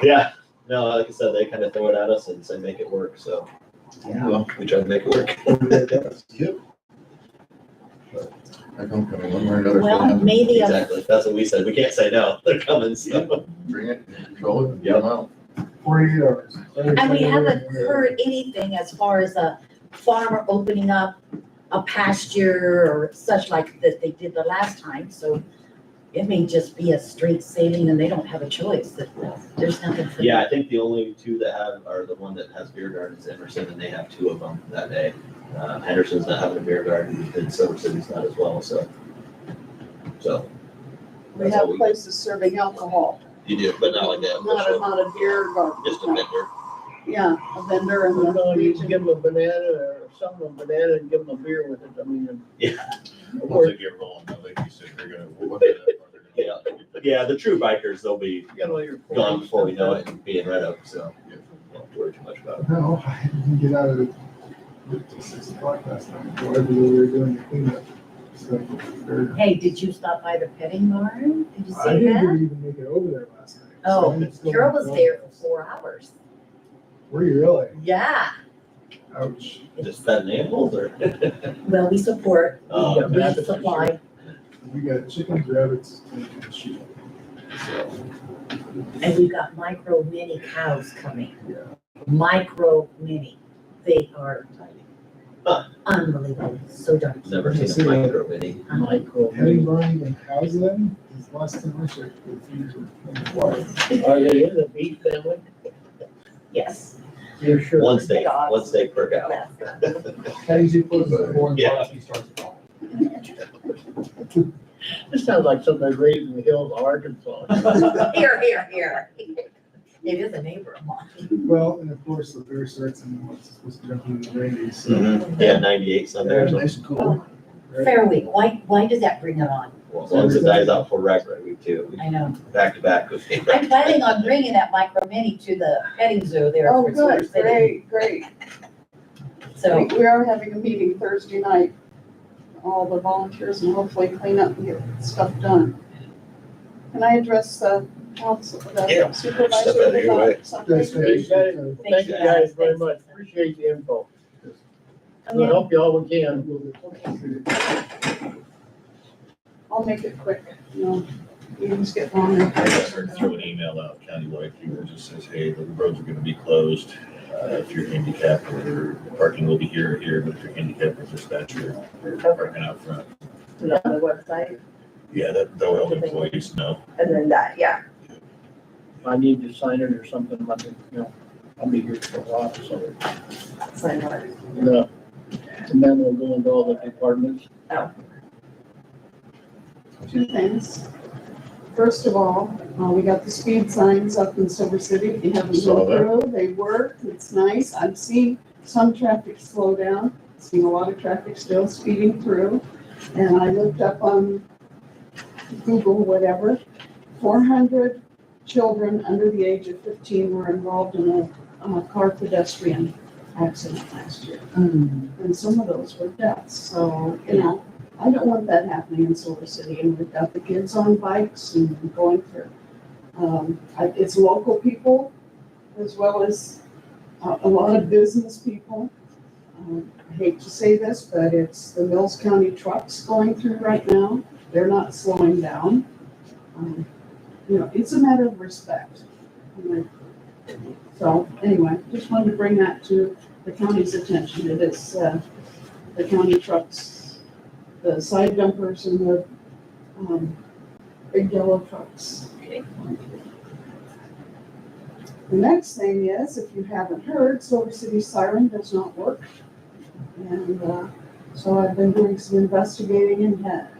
Yeah. No, like I said, they kind of throw it at us and say, make it work. So Well, we try to make it work. yep. But I don't come in one way or another. Well, maybe, Exactly. That's what we said. We can't say no. They're coming. So. Bring it, control it, and get them out. 48 hours. and we haven't heard anything as far as a farmer opening up a pasture or such like that they did the last time, so it may just be a straight sailing and they don't have a choice, that there's nothing for them. Yeah, I think the only two that have are the one that has beer gardens, Emerson, and they have two of them that day. Henderson's not having a beer garden, and Silver City's not as well. So We that's all have places serving alcohol, you do, but not like that. not a beer garden. Just a vendor. Yeah, a vendor and No, the you can give them a banana or something, a banana and give them a beer with it. I mean. Yeah. Of Once course, they get rolling, though, like you said, they're gonna. What they're gonna do. Yeah, the true bikers, they'll be you got all your. gone before we know it and being Red Oak. So don't have to worry too much about it. No, I didn't get out of it till 6 o'clock last night. Whatever we were doing the cleanup stuff. Hey, did you stop by the petting barn? Did you I see didn't that? even make it over there last night. so Oh, I'm still- Carol was there for 4 hours. Were you really? Yeah, Ouch. Just petting animals or? well, we support, Oh, we supply, We got chickens, rabbits, and sheep. So, and we've got micro mini cows coming. yeah. Micro mini, they are Huh. unbelievable, so darn cute. Never seen a micro mini. Micro. Petting barn and cows then, this last time I checked, the fees were wild. Are they in the beef family? Yes. You're sure? One steak per cow. That usually closes at 4 and Yeah. 5, starts at 5. This sounds like somebody raised in the hills of Arkansas. Here. It is a neighbor of mine. Well, and of course, the bear starts in what's supposed to jump into the 90s, so. Yeah, 98 Sunday or something. Nice and cool. Fair Week, why does that bring it on? Well, as long as it dies out for RagRide week too. I know. Back to back with. I'm planning on bringing that micro mini to the petting zoo there Oh, for Silver good, City. great. So, We are having a meeting Thursday night, all the volunteers, and hopefully clean up and get stuff done. Can I address council, Yeah, the step supervisor out of your way. about something? That's Thank you guys, thank you guys very much. Appreciate the info. We'll help you all we can. I'll make it quick, meetings get long. I just heard throw an email out countywide, that just says, hey, the roads are gonna be closed. If you're handicapped, or parking will be here or here, but if you're handicapped, dispatch your parking out front. On the website, Yeah, that'll help employees know. and then that, yeah. I need to sign it or something, but, I'll be here for a while, so. Sign what? And then we'll go into all the departments. Two things. First of all, we got the speed signs up in Silver City. If you haven't Saw been through, they work. It's nice. I've seen some traffic slow down. Seen a lot of traffic still speeding through. And I looked up on Google, whatever, 400 children under the age of 15 were involved in a car pedestrian accident last year. And some of those were deaths, so, I don't want that happening in Silver City, and we've got the kids on bikes and going through. It's local people as well as a lot of business people. I hate to say this, but it's the Mills County trucks going through right now. They're not slowing down. It's a matter of respect. So anyway, just wanted to bring that to the county's attention. It is the county trucks, the side dumpers and the big yellow trucks. The next thing is, if you haven't heard, Silver City siren does not work. And so I've been doing some investigating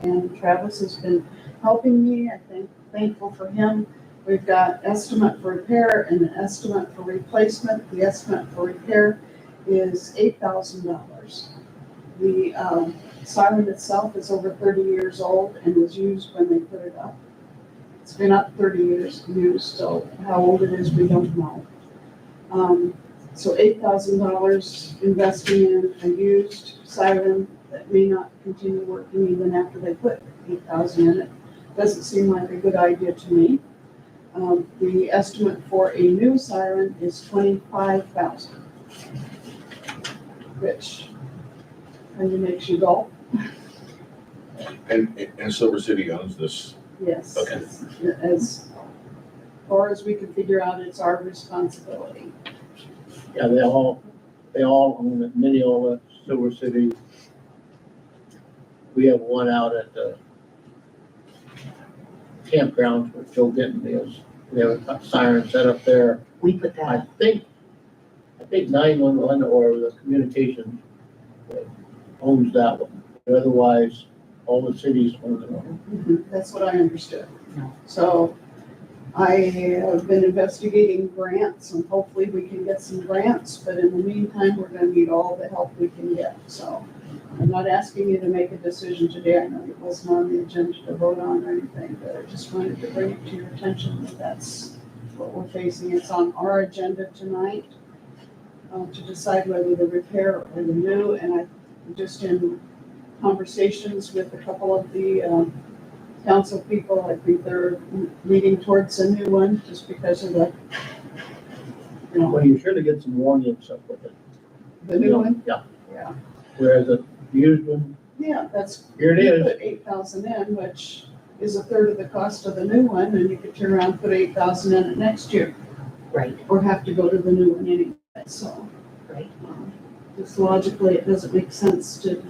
and Travis has been helping me. I think thankful for him. We've got estimate for repair and an estimate for replacement. The estimate for repair is $8,000. The siren itself is over 30 years old and was used when they put it up. It's been up 30 years used, so how old it is, we don't know. So $8,000 investing in a used siren that may not continue working even after they put $8,000 in it. Doesn't seem like a good idea to me. The estimate for a new siren is $25,000, which kind of makes you go, And Silver City owns this. yes. Okay. As far as we can figure out, it's our responsibility. Yeah, they all own it, Mineola, Silver City. We have one out at the campgrounds where Joe Denton is. We have a siren set up there. We put I that, think 911 or the communications owns that one. But otherwise, all the cities own it. That's what I understood. So I have been investigating grants and hopefully we can get some grants, but in the meantime, we're gonna need all the help we can get. So I'm not asking you to make a decision today. I know it wasn't on the agenda to vote on or anything, but I just wanted to bring it to your attention that that's what we're facing. It's on our agenda tonight to decide whether the repair or the new, and I just in conversations with a couple of the council people, I think they're leaning towards a new one just because of the, Well, you sure to get some warning and stuff with it. the new one. Yeah. Yeah. Whereas the used one, Yeah, that's, here it you is. put 8,000 in, which is a third of the cost of the new one, and you could turn around and put 8,000 in it next year, right, or have to go to the new one anyway, so. right. Just logically, it doesn't make sense to.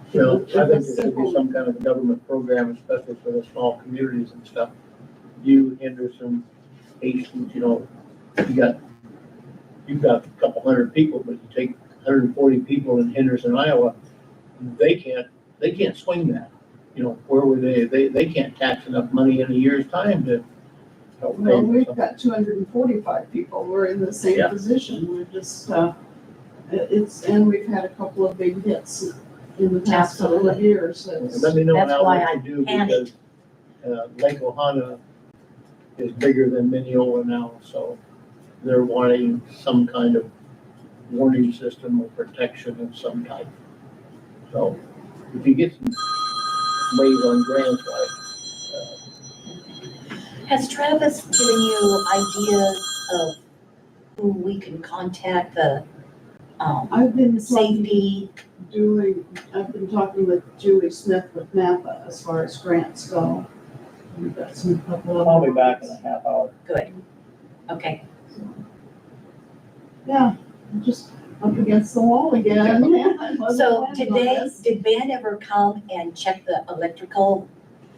I think there It's should be simple. some kind of a government program, especially for the small communities and stuff. You, Henderson, Hastings, you've got a couple hundred people, but you take 140 people in Henderson, Iowa, they can't swing that. Where would they can't tax enough money in a year's time to help Well, pay. we've got 245 people, we're in the same Yeah. position, we're just, and we've had a couple of big hits in the past couple of years. Let me know That's how why what I you do, panicked. because Lake Ohana is bigger than Mineola now, so they're wanting some kind of warning system or protection of some type. So if you get some ways on grants, Has Travis given you ideas of who we can contact, the I've been talking, safety? I've been talking with Julie Smith with Napa as far as grants go. We've got some couple of. I'll be back in a half hour. Good, okay. Yeah, I'm just up against the wall again. So did Ben ever come and check the electrical?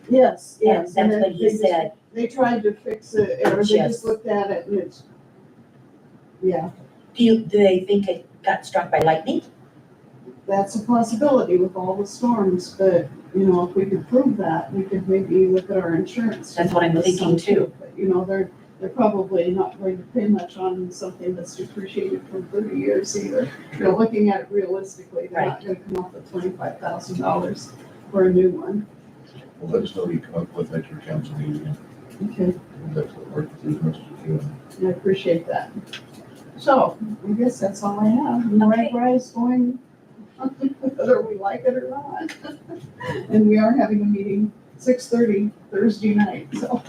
Yes, Yeah, yes. that's and what they he just- said. They tried to fix it, or they Yes. just looked at it and it's, yeah, Do they think it got struck by lightning? that's a possibility with all the storms, but, if we could prove that, we could maybe look at our insurance. That's what I'm thinking too. But, they're probably not going to pay much on something that's depreciated for 30 years either. Looking at it realistically, they're not gonna come up with $25,000 for a new one. Well, let us know what you come up with at your council meeting. Okay. That's what worked through Mr. Jim. I appreciate that. So, I guess that's all I have. Rag Ride's going, whether we like it or not. And we are having a meeting 6:30 Thursday night, so.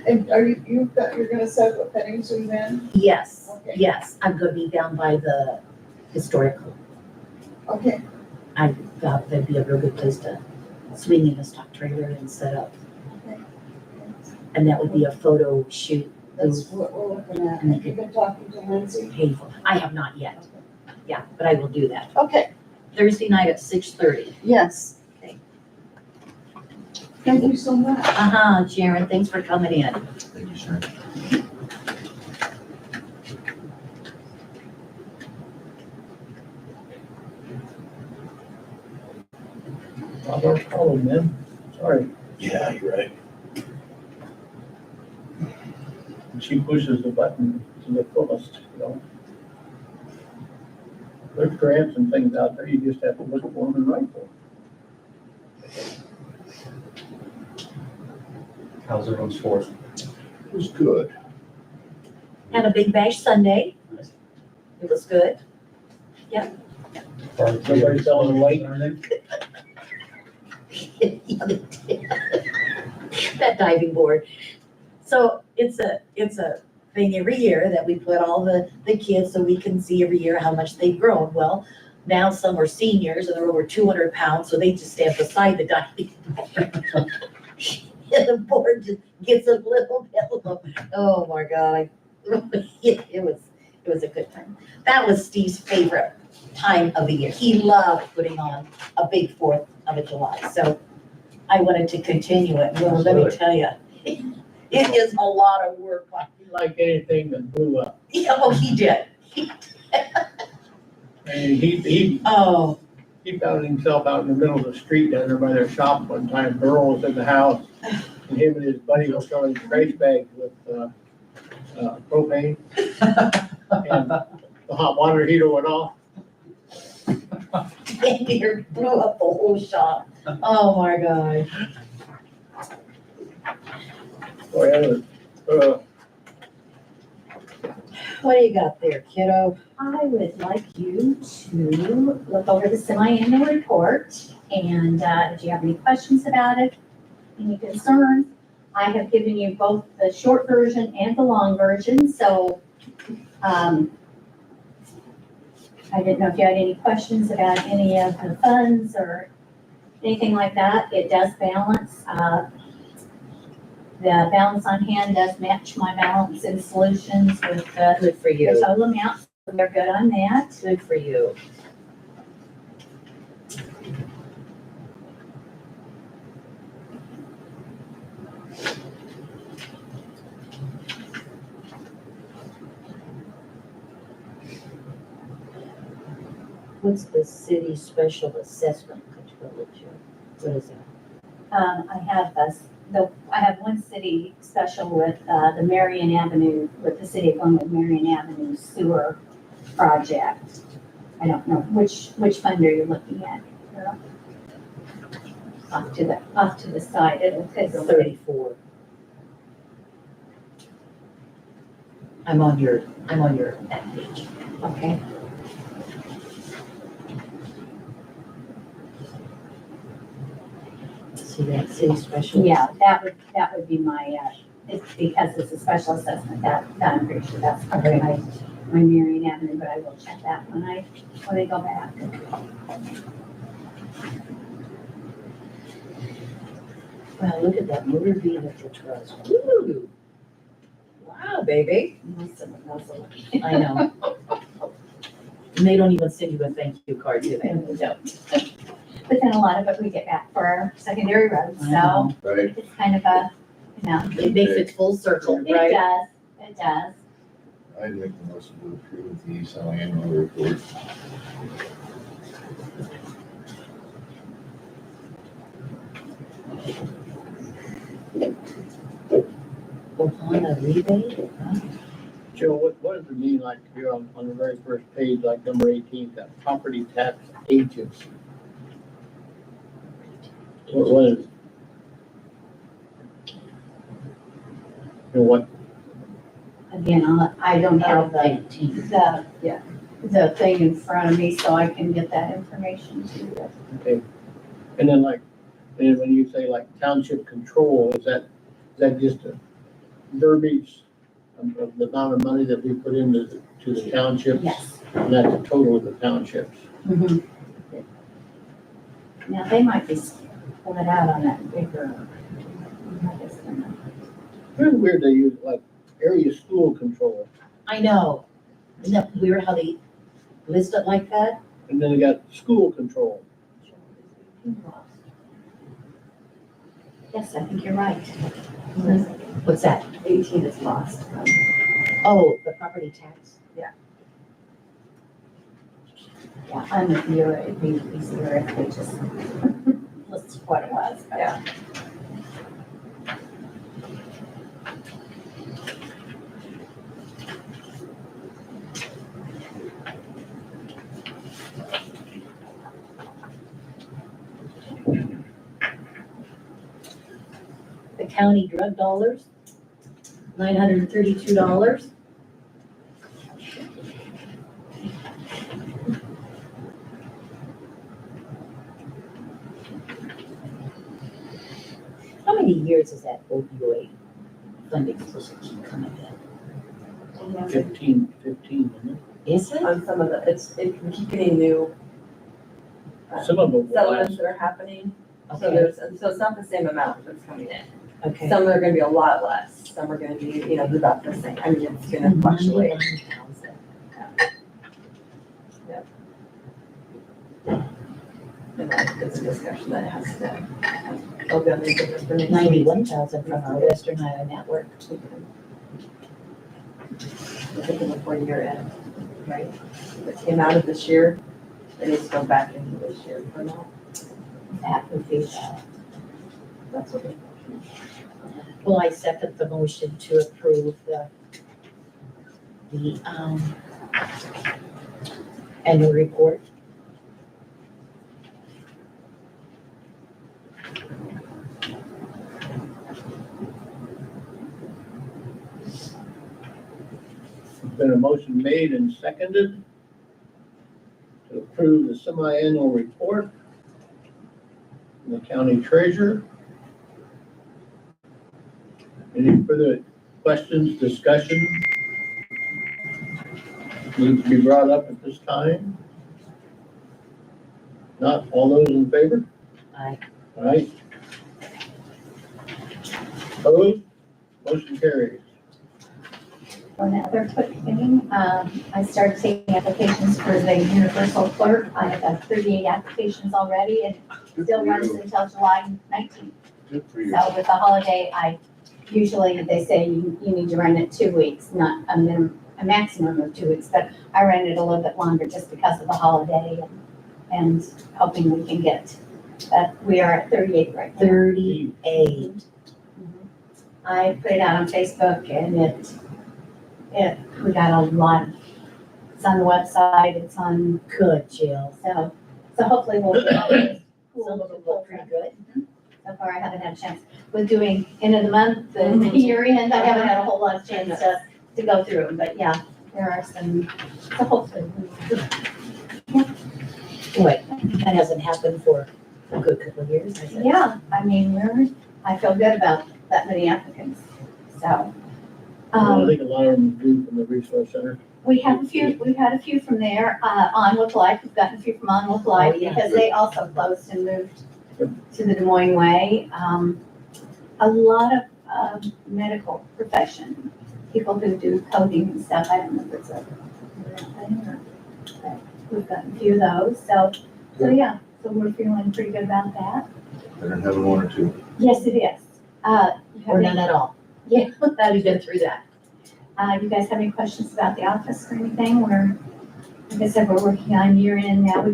And are you're gonna set up a petting zoo then? Yes, Okay. yes, I'm gonna be down by the historical. Okay, I thought that'd be a real good place to swing in a stock trailer and set up. Okay. And that would be a photo shoot. that's what we're looking at. Have you been talking to Lindsay? Painful. I have not yet. Yeah, but I will do that. Okay, Thursday night at 6:30. yes. Okay. Thank you so much. Sharon, thanks for coming in. Thank you, sir. Not our problem, man. Sorry. Yeah, you're right. She pushes the button to the fullest, you know. There's grants and things out there, you just have to look for them and write for them. How's everyone's fourth? It was good. Had a big bash Sunday. It was good. Somebody selling a light. Yeah, they did. That diving board. So it's a thing every year that we put all the kids so we can see every year how much they've grown. Well, now some are seniors and they're over 200 pounds, so they just stand beside the diving board. And the board just gets a little bit low. Oh my God. It was a good time. That was Steve's favorite time of the year. He loved putting on a big 4th of July. So I wanted to continue it. Well, let me tell you, it is a lot of work. Like anything that blew up. Yeah, oh, he did. And he Oh, found himself out in the middle of the street down there by their shop one time. Burl was in the house. And him and his buddy were filling trash bags with, propane. And the hot water heater went off. and deer blew up the whole shop. Oh my God. Oh, yeah, What do you got there, kiddo? I would like you to look over the semi-annual report, and if you have any questions about it, any concerns, I have given you both the short version and the long version, so I didn't know if you had any questions about any of the funds or anything like that. It does balance. The balance on hand does match my balance in solutions with the Good for the you. total amount. So we're good on that. Good for you. What's the city special assessment control? What is that? I have I have one city special with, the Marion Avenue, with the city of Glenwood Marion Avenue sewer project. I don't know, which fund are you looking at? Off to the side, it's 34. I'm on your back page. okay. See that city special? Yeah, that would be my, it's because it's a special assessment, that I'm pretty sure that's probably my Marion Avenue, but I will check that when I go back. Wow, look at that motor vehicle trust. Woo! Wow, baby. I know. And they don't even send you a thank you card, do they? And we don't. But then a lot of it we get back for our secondary roads, I so know. Right. it's kind of a, It makes it full circle, it right? does, it does. I'd make the motion to approve the semi-annual report. On a rebate? Joe, what does it mean, like, here on the very first page, like number 18, that property tax agency? What is it? You know what, Again, I don't have the, 18. the, Yeah. the thing in front of me, so I can get that information to you. okay. And then like, and when you say like township control, is that just a verbiage of the amount of money that we put into the townships? Yes. And that's the total of the townships. Mhm. Now, they might be split out on that bigger. Very weird they use like area school control, I know. Isn't that weird how they list it like that? and then they got school control. Yes, I think you're right. What's that? 18 is lost. Oh, the property tax. Yeah, I'm with you. It'd be easier if they just listed what it was. but- Yeah. The county drug dollars, $932. How many years is that opioid funding supposed to keep coming in? 15, isn't Is it? On some of the, it can keep getting new it? Some of them will settlements last. that are happening. So Okay, so it's not the same amount that's coming in. okay. Some are gonna be a lot less, some are gonna be, about the same. I mean, it's gonna fluctuate. 99,000. And it's a discussion that has to, it'll be on the agenda for next week. 91,000 from our Western Iowa network. Looking before year end, right? If it came out of this year, it needs to go back into this year for now. That would be, That's what well, I second the motion to approve the annual report. There's been a motion made and seconded to approve the semi-annual report from the county treasurer. Any further questions, discussion? Needs to be brought up at this time? Not all those in favor? Aye. Aye. Opposed? Motion carries. One other quick thing, I started taking applications for the universal clerk. I have 38 applications already and still runs until July 19th. Good for you. So with the holiday, usually they say you need to run it 2 weeks, not a maximum of 2 weeks, but I ran it a little bit longer just because of the holiday and hoping we can get, we are at 38 right now. 38. I put it out on Facebook and we got a lot, it's on the website, it's on, Good, Jill. so hopefully we'll get all this. Some of them look pretty good. So far, I haven't had a chance. With doing end of the month and year end, I haven't had a whole lot of chance to go through them, but yeah, there are some, so hopefully. Boy, that hasn't happened for a good couple of years, has it? Yeah, I mean, I feel good about that many applicants, so. I think a lot of them do from the resource center. We've had a few from there, On With Life, we've gotten a few from On With Life, Oh, yeah. because they also closed and moved to the Des Moines way. A lot of, medical profession, people who do coding and stuff, I don't know if it's a, but we've gotten a few of those, so yeah, so we're feeling pretty good about that. Better than having one or two. Yes, it is. You have Or any- none at all. Yeah. We've been through that. You guys have any questions about the office or anything? Like I said, we're working on year end now.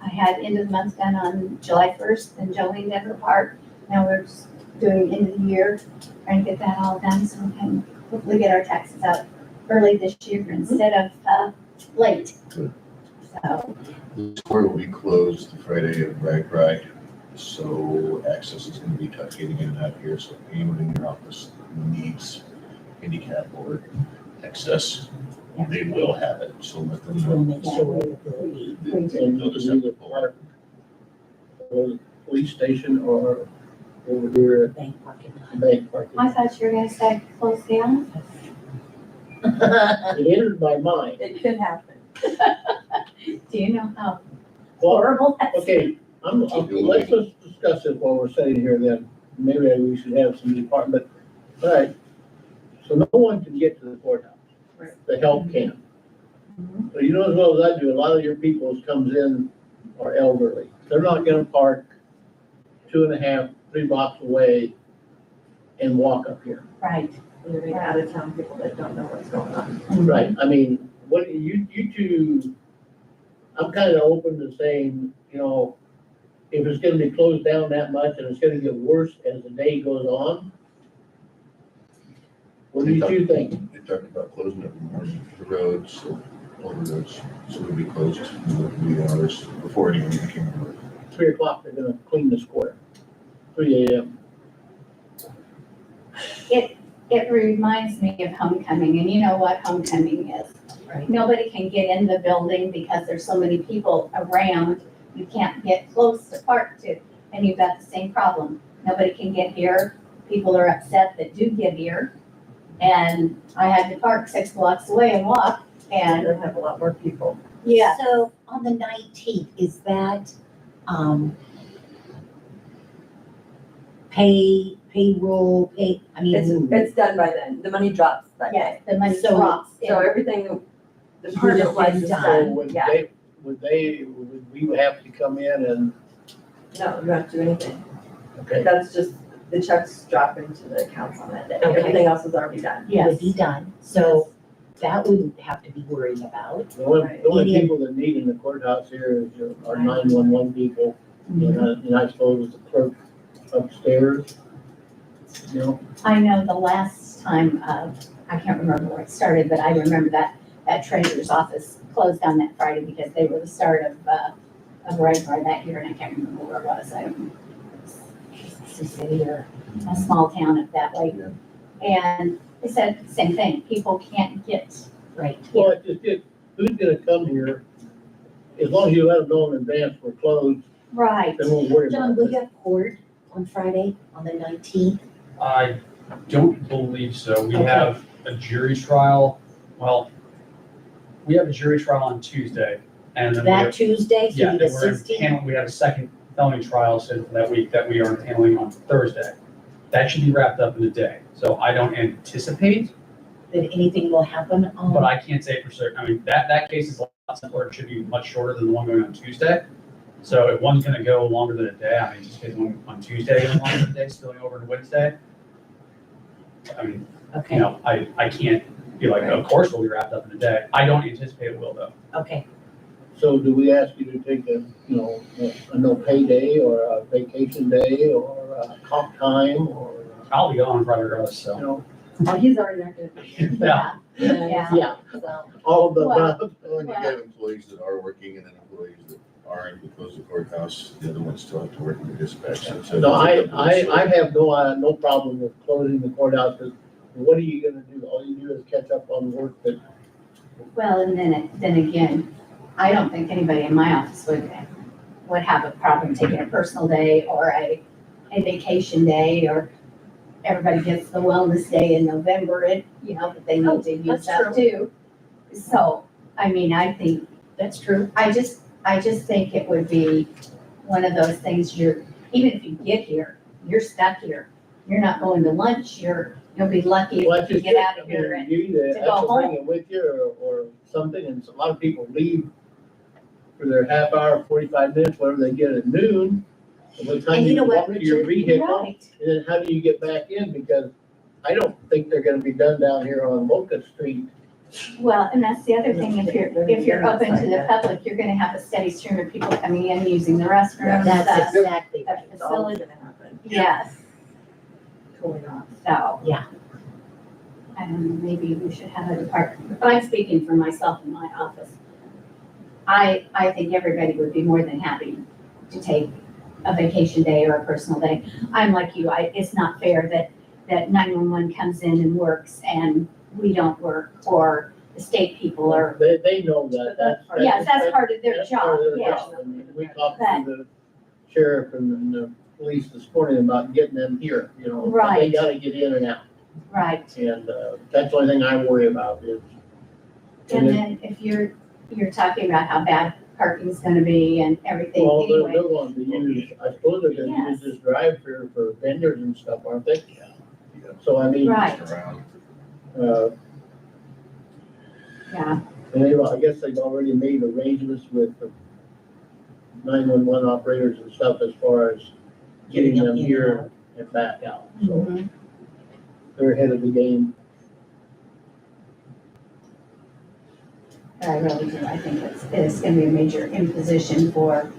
I had end of the month done on July 1st and Jolene did her part. Now we're just doing end of the year, trying to get that all done so we can hopefully get our taxes out early this year instead of late. Good. So, The store will be closed the Friday of Rag Ride, so access is gonna be tough getting in and out here, so anyone in your office needs handicap or access, they will have it, so let them We'll know. make sure that they'll be. And you can either park at the police station or over here Bank parking at the bank parking. I thought you were gonna say close the office. It entered my mind. It could happen. Do you know how Well, horrible that is? okay, let's discuss it while we're sitting here then. Maybe we should have some department, all right. So no one can get to the courthouse. Right. The help can. But you know as well as I do, a lot of your people comes in are elderly. They're not gonna park 2.5, 3 blocks away and walk up here. Right. You're gonna out of town people that don't know what's going on. Right, I mean, what, you two, I'm kind of open to saying, you know, if it's gonna be closed down that much and it's gonna get worse as the day goes on. What do you two think? They talked about closing up the roads, all the roads, so it would be closed, the hours before anyone came to work. 3 o'clock, they're gonna clean the square, 3 AM. It reminds me of homecoming, and you know what homecoming is. Right. Nobody can get in the building because there's so many people around. You can't get close to park to, and you've got the same problem. Nobody can get here. People are upset that do get here. And I had to park 6 blocks away and walk, And and, they're gonna have a lot more people. yeah. So on the 19th, is that, payroll, I mean. It's done by then. The money drops that Yes, day. the money So- drops. So in. everything, department wise is been So done. would Yeah. we have to come in and, No, you don't have to do anything. okay, That's just, the checks drop into the accounts on that day. Okay. Everything else is already done. Would Yes. be done, so that wouldn't have to be worried about. the only people that need in the courthouse here is our 911 people. And I suppose the clerk upstairs, you know, I know the last time, I can't remember where it started, but I remember that treasurer's office closed down that Friday because they were the start of Red Bar that year, and I can't remember where it was. I don't know. It's a city or a small town up that way. And they said the same thing, people can't get Right. well, who's gonna come here? As long as you let them know in advance we're closed, right. then we'll worry John, about will it. you have court on Friday, on the 19th? I don't believe so. We Okay. have a jury trial, well, we have a jury trial on Tuesday, and then we That have, Tuesday, so yeah, the then we're 16th? we have a second felony trial scheduled for that week that we are handling on Thursday. That should be wrapped up in a day, so I don't anticipate, That anything will happen on? but I can't say for certain. I mean, that case is a lot simpler, it should be much shorter than the one going on Tuesday. So if one's gonna go longer than a day, I mean, just because one on Tuesday goes longer than a day, spilling over to Wednesday. I mean, Okay, you know, I can't be like, of course we'll be wrapped up in a day. I don't anticipate it will though. okay. So do we ask you to take a no pay day or a vacation day or a comp time or, I'll be gone Friday regardless, you so. know, Oh, he's already not gonna. Yeah. Yeah. yeah, So, all of the Well- above. Well, you have employees that are working and then employees that aren't, we close the courthouse, the other ones still have to work in the dispatch. So No, I have no problem with closing the courthouse, because what are you gonna do? All you do is catch up on work that, well, and then again, I don't think anybody in my office would have a problem taking a personal day or a vacation day, or everybody gets the wellness day in November, and, you know, that they need to use that's up too. So, I mean, I think, That's true. I just think it would be one of those things even if you get here, you're stuck here. You're not going to lunch, you'll be lucky well, if that's you just get it. out of here and, You either to have go to bring home. it with you or something, and a lot of people leave for their half hour, 45 minutes, whatever they get at noon. And by the time And you you know what, walk to your Richard? vehicle, right, and then how do you get back in? Because I don't think they're gonna be done down here on Locust Street. well, and that's the other thing, if you're open to the public, you're gonna have a steady stream of people coming in, using the restrooms, That's exactly right. the It's always facility, gonna happen. yes, Totally not. so. Yeah. I don't know, maybe we should have a department, but I'm speaking for myself in my office. I think everybody would be more than happy to take a vacation day or a personal day. I'm like you, it's not fair that that 911 comes in and works and we don't work, or the state people are, They know that, yes, that's part of their that's job, part of their yes. job. I mean, we talked to the sheriff and the police this morning about getting them here, you know. They Right. gotta get in and out, Right. and, that's the only thing I worry about is. And then if you're talking about how bad parking's gonna be and everything Well, anyway. they're going to use, I suppose they're gonna use this drive-through for vendors and stuff, aren't they? So I mean, Right, Around. yeah, and I guess they've already made arrangements with the 911 operators and stuff as far as getting them here and back out, so Mhm. they're ahead of the game. I really do, I think it's gonna be a major imposition for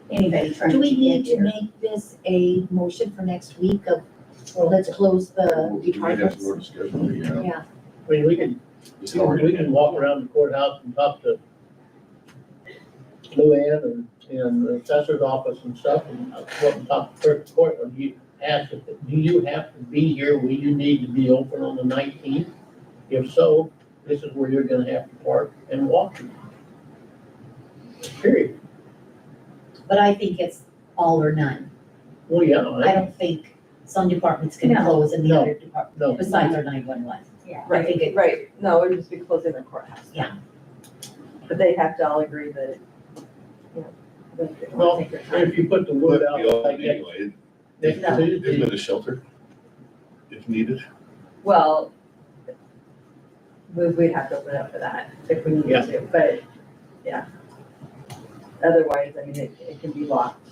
anybody trying to Do we get need to here. make this a motion for next week of, well, let's close the We have departments? more discussion, you know. Yeah, I mean, we can walk around the courthouse and talk to Luann and the assessor's office and stuff, and go up and talk to clerk of court, or do you ask, if do you have to be here, will you need to be open on the 19th? If so, this is where you're gonna have to park and walk. Period. but I think it's all or none. Well, yeah, I don't think some departments can No. close and the No. other department, no, besides our 911. Yeah. I think it, Right, no, it would just be closing the courthouse. Yeah. But they have to all agree that, you know, that they Well, want to take their and time. if you put the word out, like next Anyway, next No. isn't Tuesday, it a shelter if needed? Well, we'd have to open it up for that if we Yeah. needed to, but, yeah. Otherwise, I mean, it can be locked.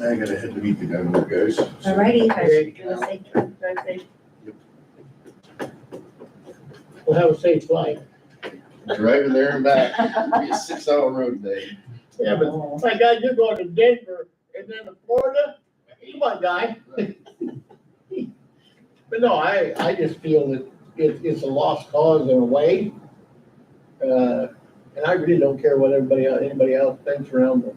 I gotta head to meet the governor, guys. alrighty, Okay. let's say, Drive safe. we'll have a safe flight. Driving there and back, it'll be a 6-hour road day. Yeah, but my God, you're going to Denver and then to Florida? Come on, guy. But no, I just feel that it's a lost cause in a way. And I really don't care what anybody else thinks around the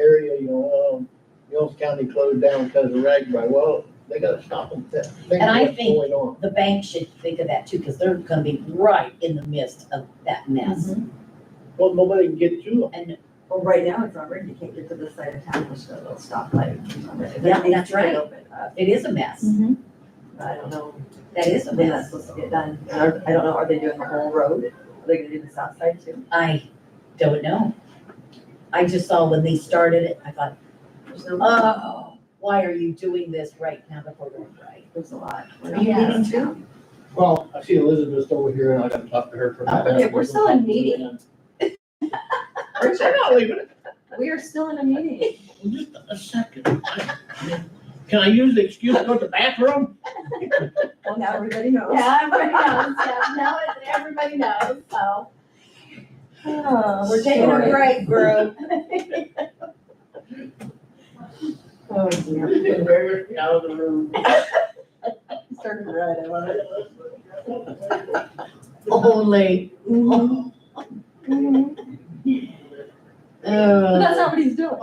area, you know, Mills County closed down because of Ragbri. Well, they gotta stop them. And I What's think- going on. the bank should think of that too, because they're gonna be right in the midst of that mess. Well, nobody can get to them. And, Well, right now, it's already, you can't get to this side of town, there's no little stoplight. Yeah, that's right. Open up. it is a mess, I don't know that is a when that's mess. supposed to get done. And I don't know, are they doing the whole road? Are they gonna do the south side too? I don't know. I just saw when they started it, I thought, There's no, oh, why are you doing this right now before we're right? there's a lot. Are you meeting too? Well, I see Elizabeth over here and I gotta talk to her for a minute. Okay, we're still in meeting. I'm not leaving it. We are still in a meeting. Just a second. Can I use the excuse to go to the bathroom? Well, now everybody knows. Yeah, everybody knows, yeah, now everybody knows, so. Oh, We're taking a sorry. break, group. Oh, dear. Embarrassed me out of the room. Started right, I love it. Only. But that's not what he's doing.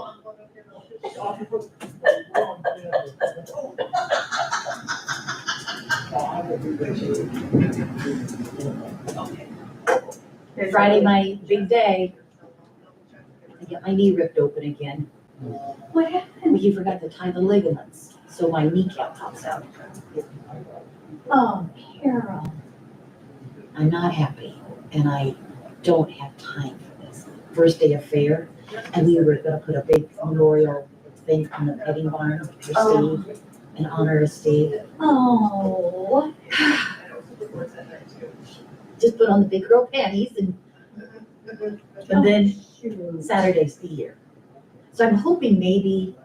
Friday, my big day. I get my knee ripped open again. What happened? Well, you forgot to tie the ligaments, so my kneecap pops out. Oh, Carol. I'm not happy, and I don't have time for this. First day of fair, and we were gonna put a big memorial thing on the petting barn for Oh. Steve, in honor of Steve. Oh, Just put on the big girl panties and then Saturday's the year. So I'm hoping maybe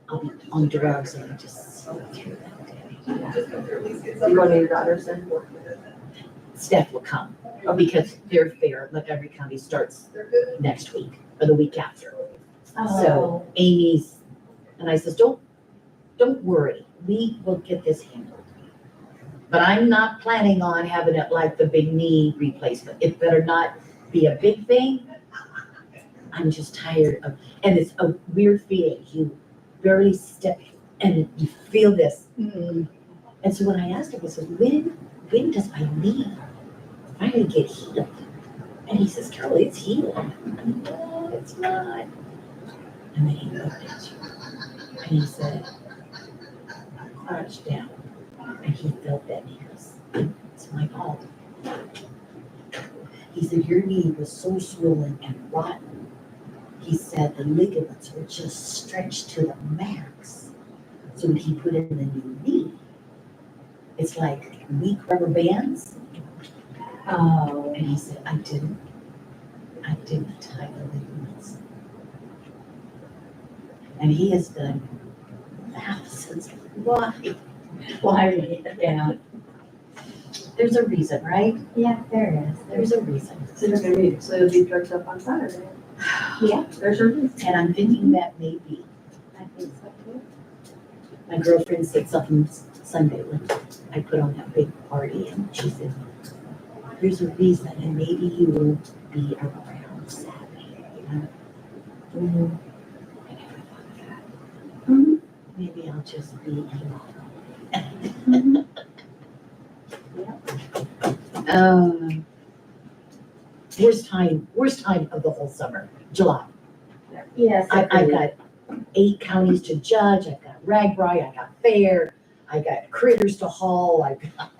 I'll be on drugs and just go through that day. You want to your daughters then? Steph will come, because their fair, like every county, starts next week or the week after. So Amy's, and I says, don't worry, we will get this handled. But I'm not planning on having it like the big knee replacement. It better not be a big thing. I'm just tired of, and it's a weird feeling. You barely step and you feel this. And And so when I asked him, I said, when does my knee finally get healed? And he says, Carol, it's healed. I'm like, no, it's not. And then he looked at you and he said, crouch down. And he felt that, and he goes, it's my fault. He said, your knee was so swollen and rotten. He said the ligaments were just stretched to the max. So when he put in the new knee, it's like weak rubber bands. Oh, And he said, I didn't tie the ligaments. And he has done thousands. Why? why, yeah, There's a reason, right? yeah, there is. There's a reason. So you'll be drugged up on Saturday. Yeah, There's your reason. And I'm thinking that maybe I think so too. my girlfriend said something Sunday when I put on that big party, and she said, there's a reason, and maybe you will be around Saturday, you know? Mhm. I never thought of that. Mhm. Maybe I'll just be alone. Mhm. Worst time of the whole summer, July. Yes. I've got 8 counties to judge, I've got Ragbri, I got Fair, I got critters to haul, I've got,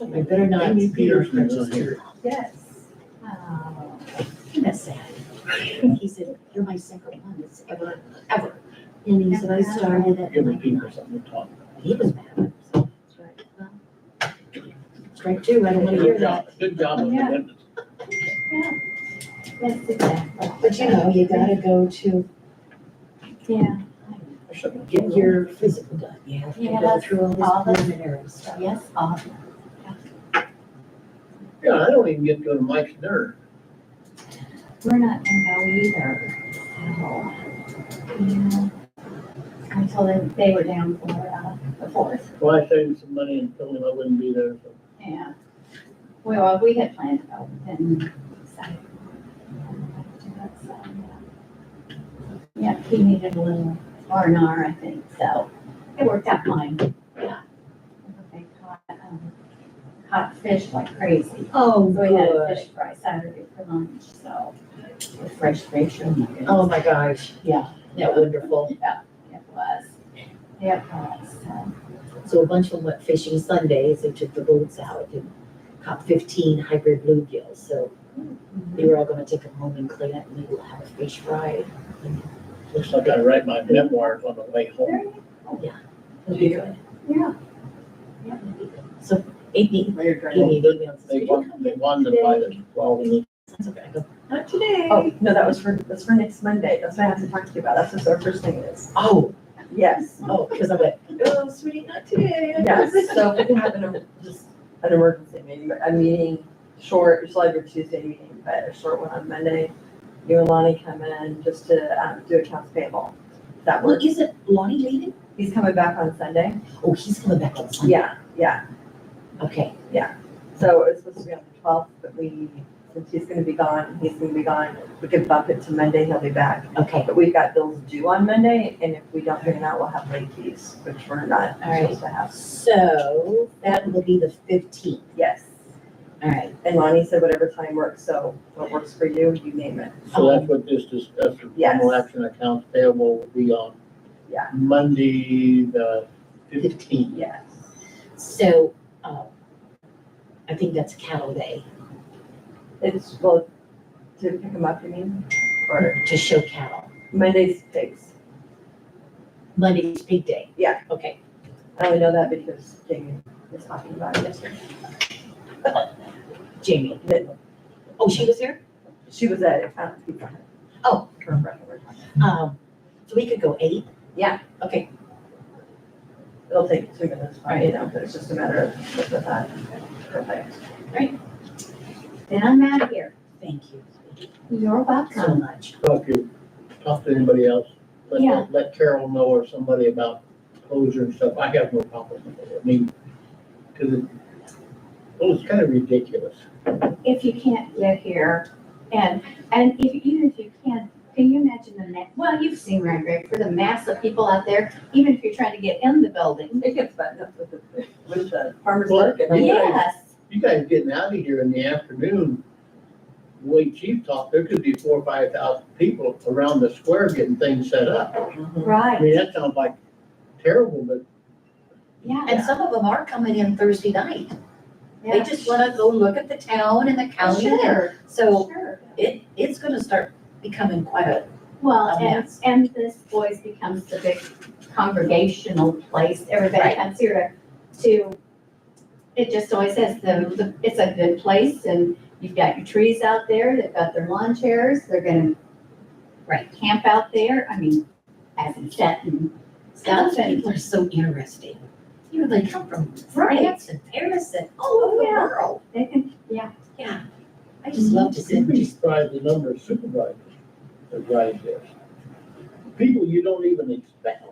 Oh, I better not Amy be your Peterson's precious here. dear. yes. Oh, That's sad. He said, you're my second one that's ever. And he said, I started at Giving 99. people something to talk about. He was mad. So, strike two, I don't want to hear that. Good job on the Yeah. witness. yes, exactly. But you know, you gotta go to Yeah, get your physical done. You have to go Yes, through all all this the- preliminary stuff. yes, awesome. Yeah, I don't even get to go to Mike's dinner. We're not gonna go either, so, yeah. I told them they were down for, the 4th, Well, I saved some money and told him I wouldn't be there, so. yeah. Well, we had planned to go, then decided. So, yeah, he needed a little R&R, I think, so it worked out fine. Yeah. They caught fish like crazy. Oh, So we had a good. fish fry Saturday for lunch, so with fresh fish. Oh my goodness. Oh, my gosh. Yeah, Yeah, wonderful. yeah, it was. It was, so. So a bunch of them went fishing Sundays. They took the boats out and caught 15 hybrid bluegills. So they were all gonna take them home and clean it, and we will have a fish fry. Looks like I write my memoirs on the way home. It'll be good. Yeah. It'll be good. So Amy While you're gave driving. me an email. and says, They wanted to buy this, well, We need- That's okay. I go, not today. Oh, no, that's for next Monday. That's what I have to talk to you about. That's what our first thing is. Oh, Yes. because I went, oh, sweetie, not today. Yes, so we can have just an emergency meeting, but a meeting, short, it's like your Tuesday meeting, but a short one on Monday. You and Lonnie come in just to, do accounts payable. That Well, works. isn't Lonnie leaving? He's coming back on Sunday. Oh, he's coming back on Sunday. Yeah. Okay. So it's supposed to be on the 12th, but since he's gonna be gone, we could bump it to Monday, he'll be back. Okay. But we've got bills due on Monday, and if we don't get them out, we'll have late fees, which we're not All right. supposed to have. So that will be the 15th. Yes. All right. And Lonnie said whatever time works, so what works for you, you name it. so that's what this discussion, formal action accounts payable will be on. Yeah. Monday, the 15th. Yes. So, I think that's cattle day, It's, well, to pick them up, you mean? Or to show cattle. Monday's pigs. Monday's pig day. Yeah. Okay. I only know that because Jamie was talking about it yesterday. Jamie. Oh, she was here? She was at it. Oh. Her friend, we're talking. So we could go 8? Yeah. Okay. It'll take 2 minutes, you know, but it's just a matter of with that. Perfect. Then I'm out of here. Thank you. You're So welcome. much. Talk to anybody else. Yeah. Let Carol know or somebody about closure and stuff. I have no problem with it. I mean, because it was kind of ridiculous. If you can't get here, and if, even if you can't Can you imagine well, you've seen Rag Rag, for the mass of people out there, even if you're trying to get in the building. It gets buttoned up with the farmer's market. Yes, You guys getting out of here in the afternoon, the way Chief talked, there could be 4,000 or 5,000 people around the square getting things set up. I mean, right, that sounds like terrible, but yeah. And some of them are coming in Thursday night. They Yeah. just wanna go look at the town and the county. and- Sure, So sure. it's gonna start becoming quite a, Well, a and, mess. and this boys becomes the big congregational place, everybody Right. comes here to, it just always says it's a good place, and you've got your trees out there, they've got their lawn chairs, they're gonna camp out there, I mean, as it's set and and stuff, those and, people are so interesting. You know, they come from Right. France and Paris and all over the Yeah. world. they can, yeah. Yeah, I just love to sit you'd and be just, surprised the number of supervisors that ride this. People you don't even expect.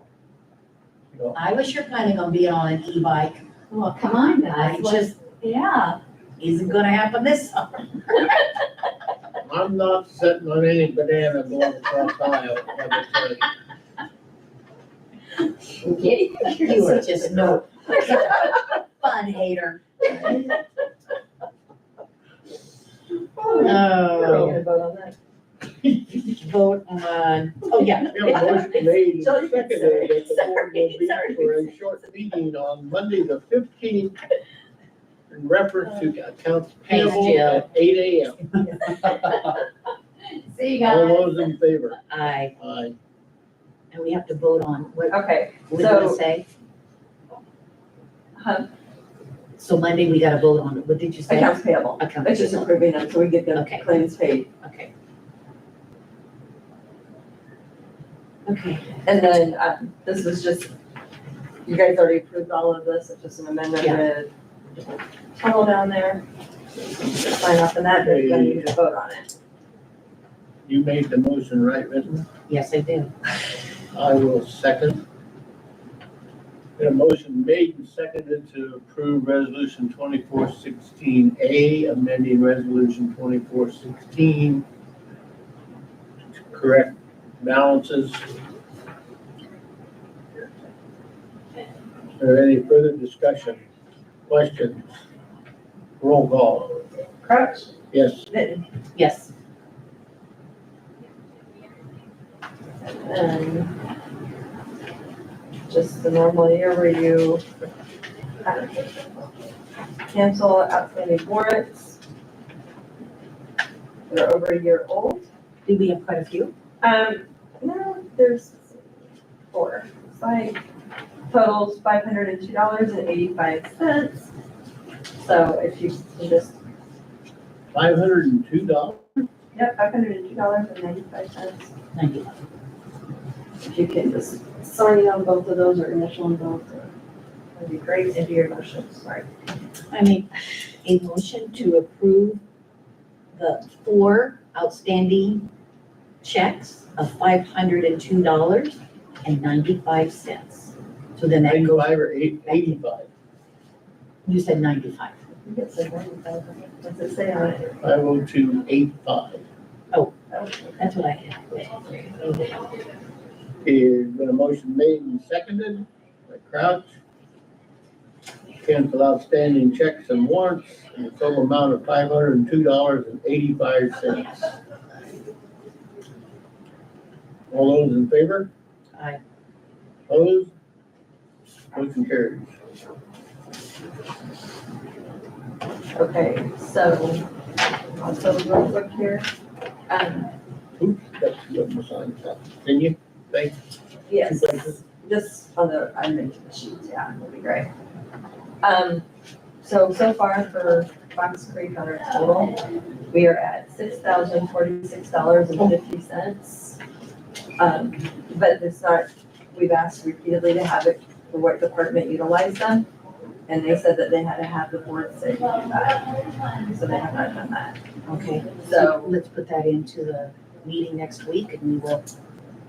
You know, I was sure planning on being on an e-bike. Well, come on, I guys, just, yeah. isn't gonna happen this summer. I'm not sitting on any banana going across aisle, like I said. You are just no, such a fun hater. We're Oh, gonna vote on that. vote on, oh, yeah. We have a motion made and Sorry, seconded that the board will be sorry. for a short meeting on Monday, the 15th, in reference to accounts payable Jill. at 8 AM. See you All guys. those in favor? Aye, Aye. and we have to vote on, what Okay, do you wanna so, say? huh, So Monday, we gotta vote on, what did you say? accounts payable. Accounts It's just payable. approving them so we get the Okay. claims paid. Okay. Okay, And then, this is just, you guys already approved all of this, it's just an amendment with tunnel down there. Sign off on that, but then you need to vote on it. You made the motion, right, Rita? yes, I did. I will second. Got a motion made and seconded to approve resolution 2416A, amending resolution 2416 to correct balances. Is there any further discussion, questions? Roll call. Crouch, Yes. Benton, Yes, and just the normal year where you cancel outstanding warrants. They're over a year old. do we have quite a few? No, there's 4. Side totals $502.85. So if you can just, $502? yep, $502.95. Thank you. If you can just sign on both of those or initial on both, that'd be great into your motion, sorry. I make a motion to approve the 4 outstanding checks of $502.95. So then that goes, 95 or 85? you said 95. You get some 95, what's it say on it? 50285. That's what I had. Is been a motion made and seconded by Crouch. Cancel outstanding checks and warrants in the total amount of $502.85. All those in favor? Aye. Opposed? Motion carries. Okay, so, also real quick here, Oops, that's what was on top. Can you? Thank yes, places. just on the, I mentioned the sheets, yeah, that'd be great. So far for Fox Creek on our total, we are at $6,046.50. But it's not, we've asked repeatedly to have it for what department utilized them. And they said that they had to have the board say that, so they have not done that. Okay, So, so let's put that into the meeting next week and we will,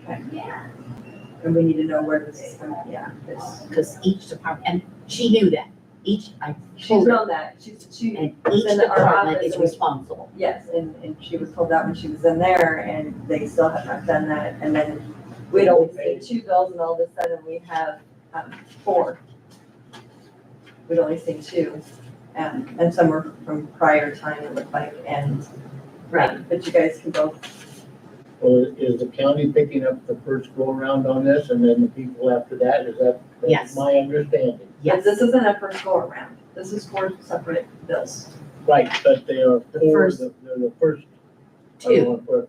and we need to know where this is, yeah, this, because each department, and she knew that. Each, I She's told her, known that, she, and each in our department office is with- responsible. yes, and she was told that when she was in there, and they still have not done that, and then we'd only seen 2 bills, and all of a sudden we have, 4. We'd only seen 2, and some were from prior time, it looked like, and, but you guys can both, Well, is the county picking up the first go around on this and then the people after that? Is that? that's Yes. My understanding. Yes, this isn't a first go around, this is 4 separate bills. Right, but they are The for first they're the first. 2,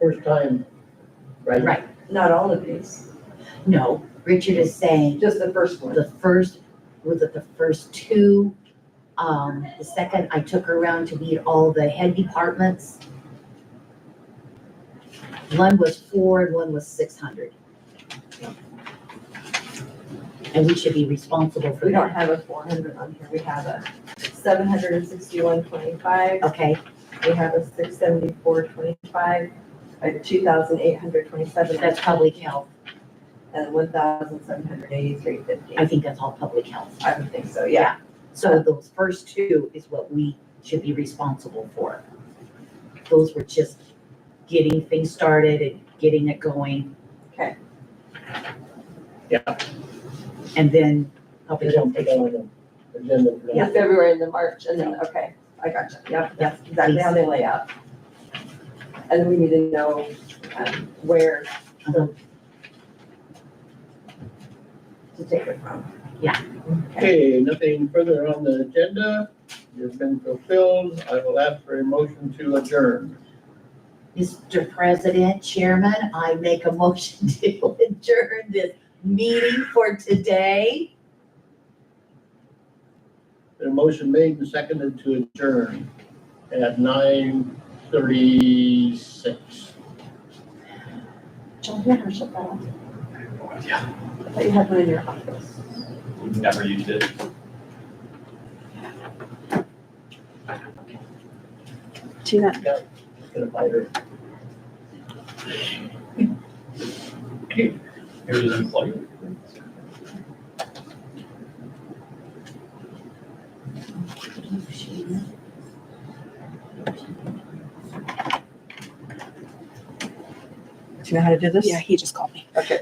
First time, right? right. Not all of these, No, Richard is saying just the first one. the first, was it the first 2? The second, I took her around to meet all the head departments. One was 4 and one was 600. And we should be responsible for We don't that. have a 400 on here, we have a 761.25, Okay, we have a 674.25, a 2,827, that's public health. and 1,783.50. I think that's all public health. I would think so, yeah. So those first 2 is what we should be responsible for. Those were just getting things started and getting it going. Okay. Yeah. And then public They health don't put takes. on the agenda for The that. February and the March, and then, okay, I gotcha, yep, that's exactly how they lay out. And we need to know, where Uh-huh. to take it from. Yeah. Okay. Okay, nothing further on the agenda. It's been fulfilled. I will ask for a motion to adjourn. Mr. President, Chairman, I make a motion to adjourn this meeting for today. A motion made and seconded to adjourn at 9:36. John, you ever shut that off? I thought you had one in your office. Never used it. Gonna bite her. It was unplugged. Do you know how to do this? Yeah, he just called me. Okay.